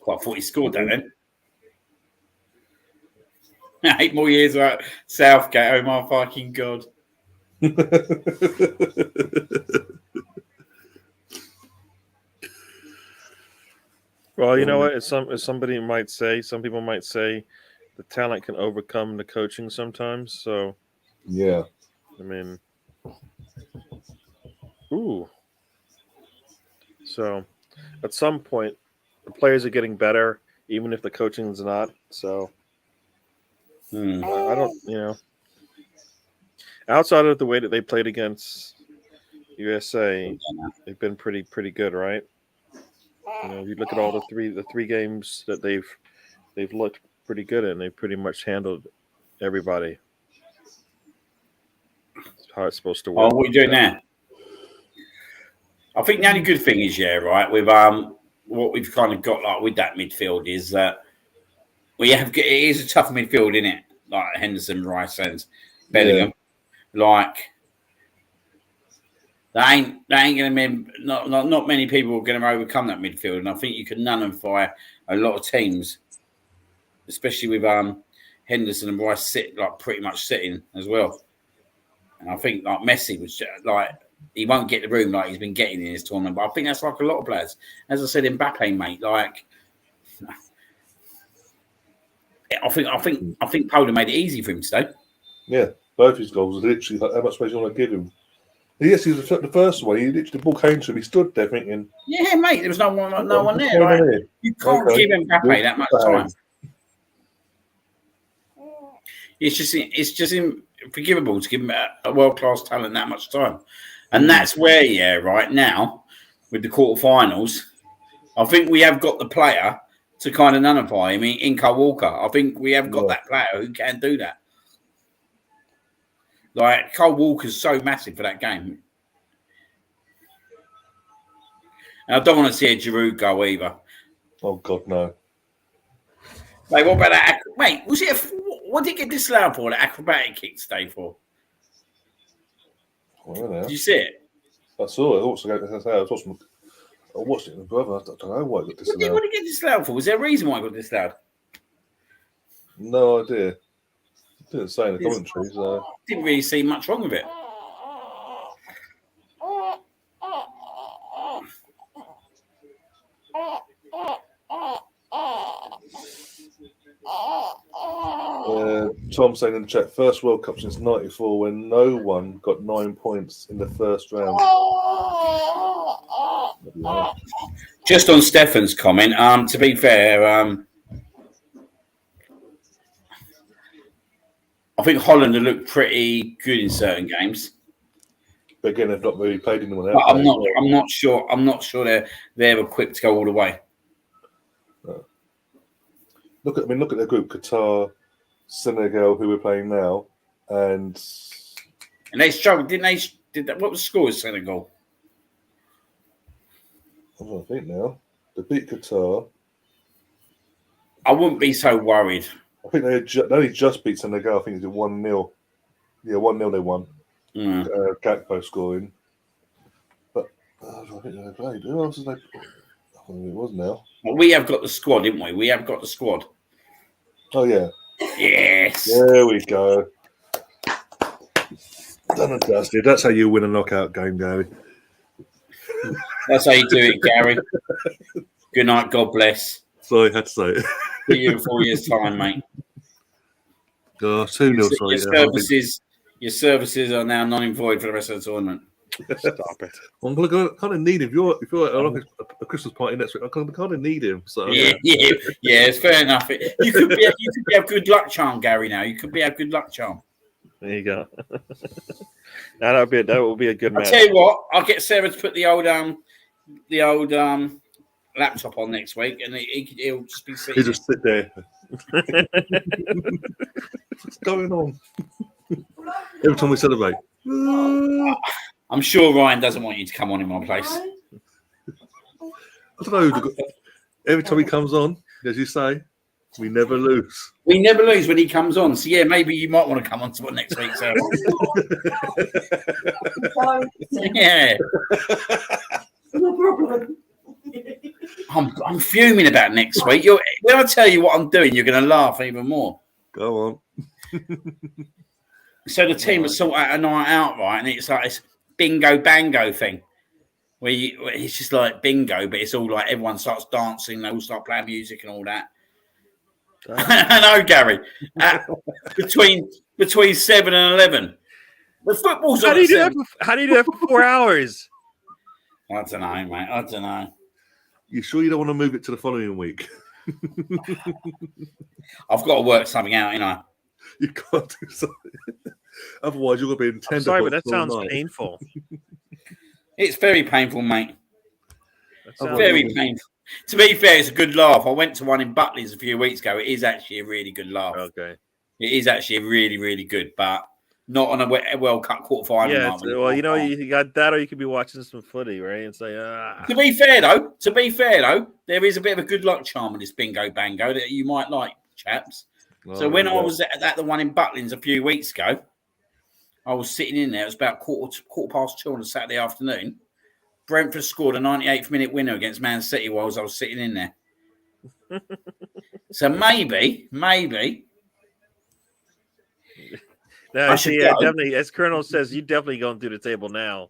I thought he scored that then. 8 more years without Southgate. Oh my fucking god! Well, you know what? As somebody might say, some people might say, the talent can overcome the coaching sometimes. So, yeah. I mean, ooh. So, at some point, the players are getting better, even if the coaching is not. So, I don't, outside of the way that they played against USA, they've been pretty good, right? You look at all the three games that they've looked pretty good in. They've pretty much handled everybody. That's how it's supposed to work. Oh, what are you doing now? I think the only good thing is, right, with what we've kind of got like with that midfield is that it is a tough midfield, isn't it? Like Henderson, Rice, and Bellingham. Yeah. Like they ain't going to be not many people are going to overcome that midfield, and I think you can nullify a lot of teams, especially with Henderson and Rice pretty much sitting as well. And I think like Messi was like. He won't get the room like he's been getting in his tournament, but I think that's like a lot of players. As I said, Mbappe, mate, like I think Poland made it easy for him today. Yeah, both his goals are literally like, how much space you want to give him. Yes, he was the first one. He literally the ball came to him. He stood there thinking, "Yeah, mate, there was no one there. Like, you can't give Mbappe that much time. It's just unforgivable to give him a world class talent that much time." And that's where, right now, with the quarterfinals. I think we have got the player to kind of nullify him in Kyle Walker. I think we have got that player who can do that. Like, Kyle Walker's so massive for that game. And I don't want to see a Giroud go either. Oh, God, no. Mate, what about that? Mate, was it what did he get disallowed for? The acrobatic kick today for? Did you see it? I saw it. I watched it with my brother. I don't know why it got disallowed. What did he get disallowed for? Was there a reason why it got disallowed? No idea. It didn't say in the commentary, so... Didn't really see much wrong with it. Tom saying in the chat, first World Cup since '94 when no one got 9 points in the first round. Just on Stefan's comment, to be fair, I think Holland have looked pretty good in certain games. But again, they've not really played anyone else. But I'm not sure they're equipped to go all the way. No. Look at their group: Qatar, Senegal, who we're playing now, and they struggled, didn't they? What was the score of Senegal? I don't think now. They beat Qatar. I wouldn't be so worried. I think they only just beat Senegal. I think it's 1-0. Yeah, 1-0 they won. Gakpo scoring. But I think they played. Who else did they? I don't think it was now. Well, we have got the squad, didn't we? We have got the squad. Oh yeah. Yes. There we go. Done and dusted. That's how you win a knockout game, Gary. That's how you do it, Gary. Good night. God bless. Sorry, I had to say it. See you in 4 years' time, mate. 2-0, sorry. Your services are now non-void for the rest of the tournament. Stop it. I'm gonna kind of need him. If you're at a Christmas party next week, I kind of need him. So yeah, it's fair enough. You could be a good luck charm, Gary. Now you could be a good luck charm. There you go. that will be a good match. I'll tell you what, I'll get Sarah to put the old laptop on next week, and he'll just be sitting. He'll just sit there. What's going on? Every time we celebrate. I'm sure Ryan doesn't want you to come on in my place. I don't know. Every time he comes on, as you say, we never lose. We never lose when he comes on. So, yeah, maybe you might want to come on to it next week, Sarah. Yeah. No problem. I'm fuming about next week. When I tell you what I'm doing, you're going to laugh even more. Go on. So the team has sorted out a night out, right? And it's like this bingo bango thing where it's just like bingo, but it's all like everyone starts dancing, they all start playing music and all that. I know, Gary. Between 7 and 11. The football's on. How do you do that for 4 hours? I don't know, mate. I don't know. You sure you don't want to move it to the following week? I've got to work something out, you know. You can't do something. Otherwise, you're going to be in tender. Sorry, but that sounds painful. It's very painful, mate. Very painful. To be fair, it's a good laugh. I went to one in Butley's a few weeks ago. It is actually a really good laugh. Okay. It is actually really, really good, but not on a World Cup quarterfinal. Yeah, well, you know, you got that, or you could be watching some footy, right? And say, To be fair, though, there is a bit of a good luck charm in this bingo bango that you might like, chaps. So when I was at the one in Butlins a few weeks ago, I was sitting in there. It was about quarter past 2 on a Saturday afternoon. Brentford scored a 98th minute winner against Man City whilst I was sitting in there. So maybe. No, definitely. As Colonel says, you definitely going through the table now.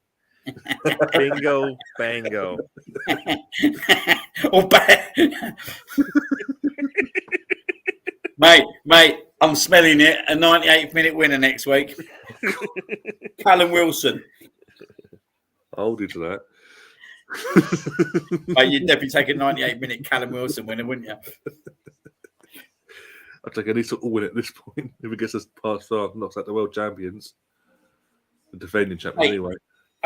Bingo, bango. Mate, I'm smelling it. A 98th minute winner next week. Callum Wilson. I'll hold you to that. Mate, you'd definitely take a 98-minute Callum Wilson winner, wouldn't you? I'd take any sort of win at this point. If it gets us past knocks out the world champions, the defending champion anyway.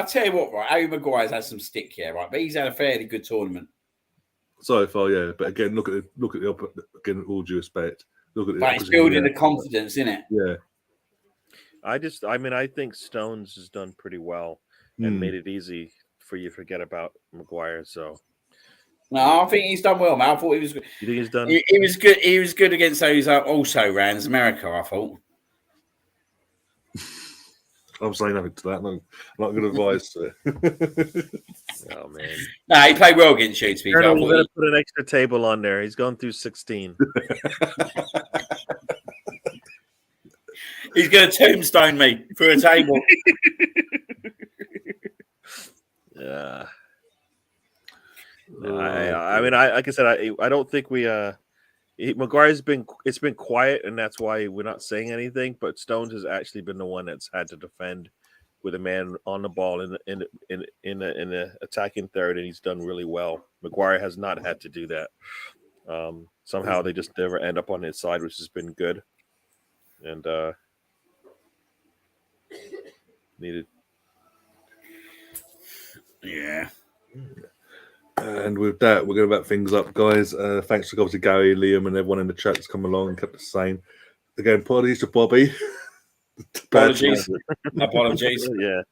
I tell you what, right? Harry Maguire's had some stick here, right? But he's had a fairly good tournament so far. Yeah, but again, look at the again. With all due respect, look at the. but it's building the confidence, isn't it? Yeah. I think Stones has done pretty well and made it easy for you to forget about Maguire. So no, I think he's done well, man. I thought he was good. You think he's done? He was good. He was good against those also rans America. I thought. I'm saying nothing to that. I'm not going to advise to it. Oh man! No, he played well against you. To be fair, We're going to put an extra table on there. He's gone through 16. He's going to tombstone me through a table. Yeah. No, I mean, like I said, I don't think we. Maguire's been quiet, and that's why we're not saying anything. But Stones has actually been the one that's had to defend with a man on the ball in the attacking third, and he's done really well. Maguire has not had to do that. Somehow they just never end up on his side, which has been good. And needed. Yeah. And with that, we're going to wrap things up, guys. Thanks to obviously Gary, Liam, and everyone in the chat that's come along and kept us sane. Again, apologies to Bobby. Apologies. Yeah.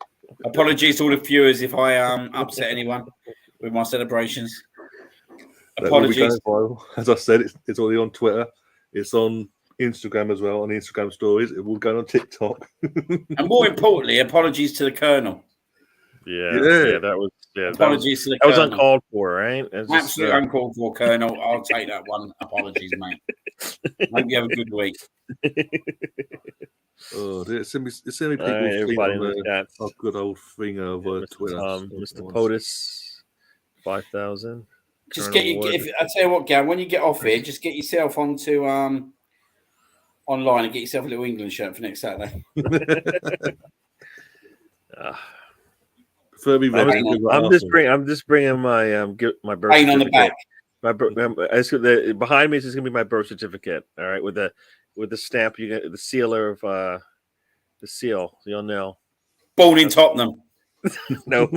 Apologies to all the viewers if I upset anyone with my celebrations. Apologies. As I said, it's already on Twitter. It's on Instagram as well, on Instagram stories. It will go on TikTok. And more importantly, apologies to the Colonel. Yeah, that was apologies to the Colonel. Colonel. That was uncalled for, right? Absolutely uncalled for, Colonel. I'll take that one. Apologies, mate. Hope you have a good week. Oh, it's send me people everybody in the chat. Oh, good old thing of Twitter. Mr. POTUS, 5,000. Just get you. I tell you what, Gav, when you get off here, just get yourself onto online and get yourself a little England shirt for next Saturday. I'm just bringing my my birth Pain certificate. on the back. Behind me is gonna be my birth certificate. All right, with the stamp, you get the sealer of the seal. You'll know. Born in Tottenham. No.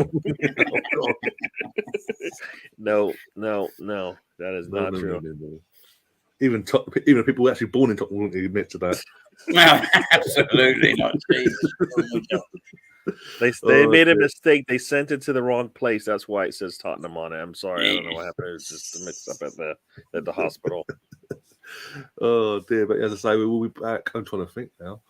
No. That is not true. No. Even people actually born in Tottenham wouldn't admit to that. No, absolutely not. They made a mistake. They sent it to the wrong place. That's why it says Tottenham on it. I'm sorry. I don't know what happened. It was just a mix up at the hospital. Oh dear, but as I say, we will be back. I'm trying to think now.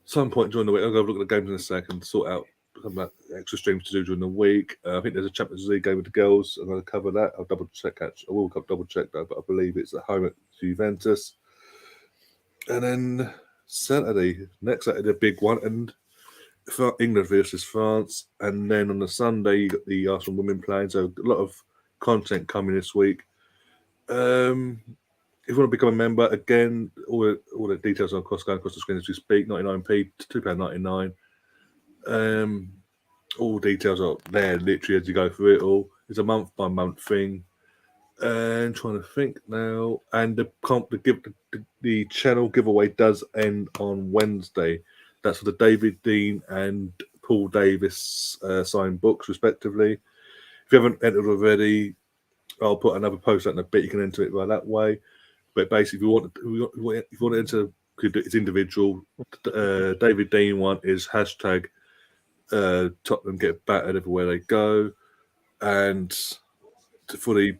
Some point during the week, I'll go look at the games in a second, sort out some extra streams to do during the week. I think there's a Champions League game with the girls. I'm going to cover that. I'll double check. Actually, I will double check though, but I believe it's at home at Juventus. And then next Saturday, a big one, and England versus France. And then on the Sunday, you got the Arsenal women playing. So a lot of content coming this week. If you want to become a member, again, all the details are going across the screen as we speak. 99p, £2.99. All details are there literally as you go through it all. It's a month by month thing. And trying to think now. And the channel giveaway does end on Wednesday. That's for the David Dean and Paul Davis signed books, respectively. If you haven't entered already, I'll put another post out in a bit. You can enter it by that way. But basically, if you want to enter, it's individual. David Dean one is hashtag Tottenham get battered everywhere they go, and for the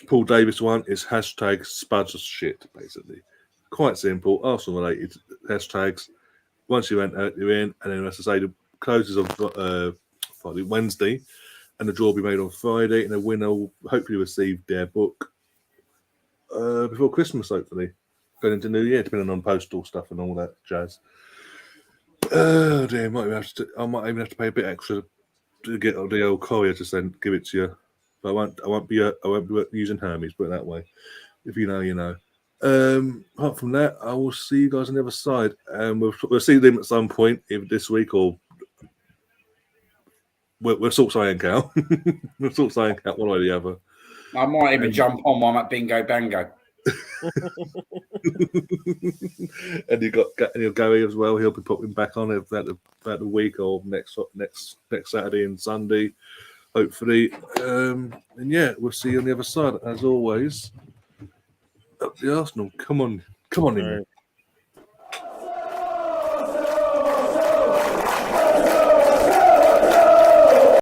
Paul Davis one is hashtag Spuds of shit. Basically, quite simple. Arsenal related hashtags. Once you enter, you're in, and then as I say, the closes on Friday, Wednesday, and the draw will be made on Friday, and the winner will hopefully receive their book before Christmas, hopefully, going into New Year, depending on postal stuff and all that jazz. Oh dear, I might even have to pay a bit extra to get the old courier to give it to you. But I won't be using Hermes, put it that way. If you know, you know. Apart from that, I will see you guys on the other side, and we'll see them at some point, either this week or we'll sort something out. We'll sort something out one way or the other. I might even jump on while I'm at Bingo Bango. And you got Gary as well. He'll be popping back on about the week or next Saturday and Sunday, hopefully. And yeah, we'll see you on the other side as always. Up the Arsenal. Come on in. All right.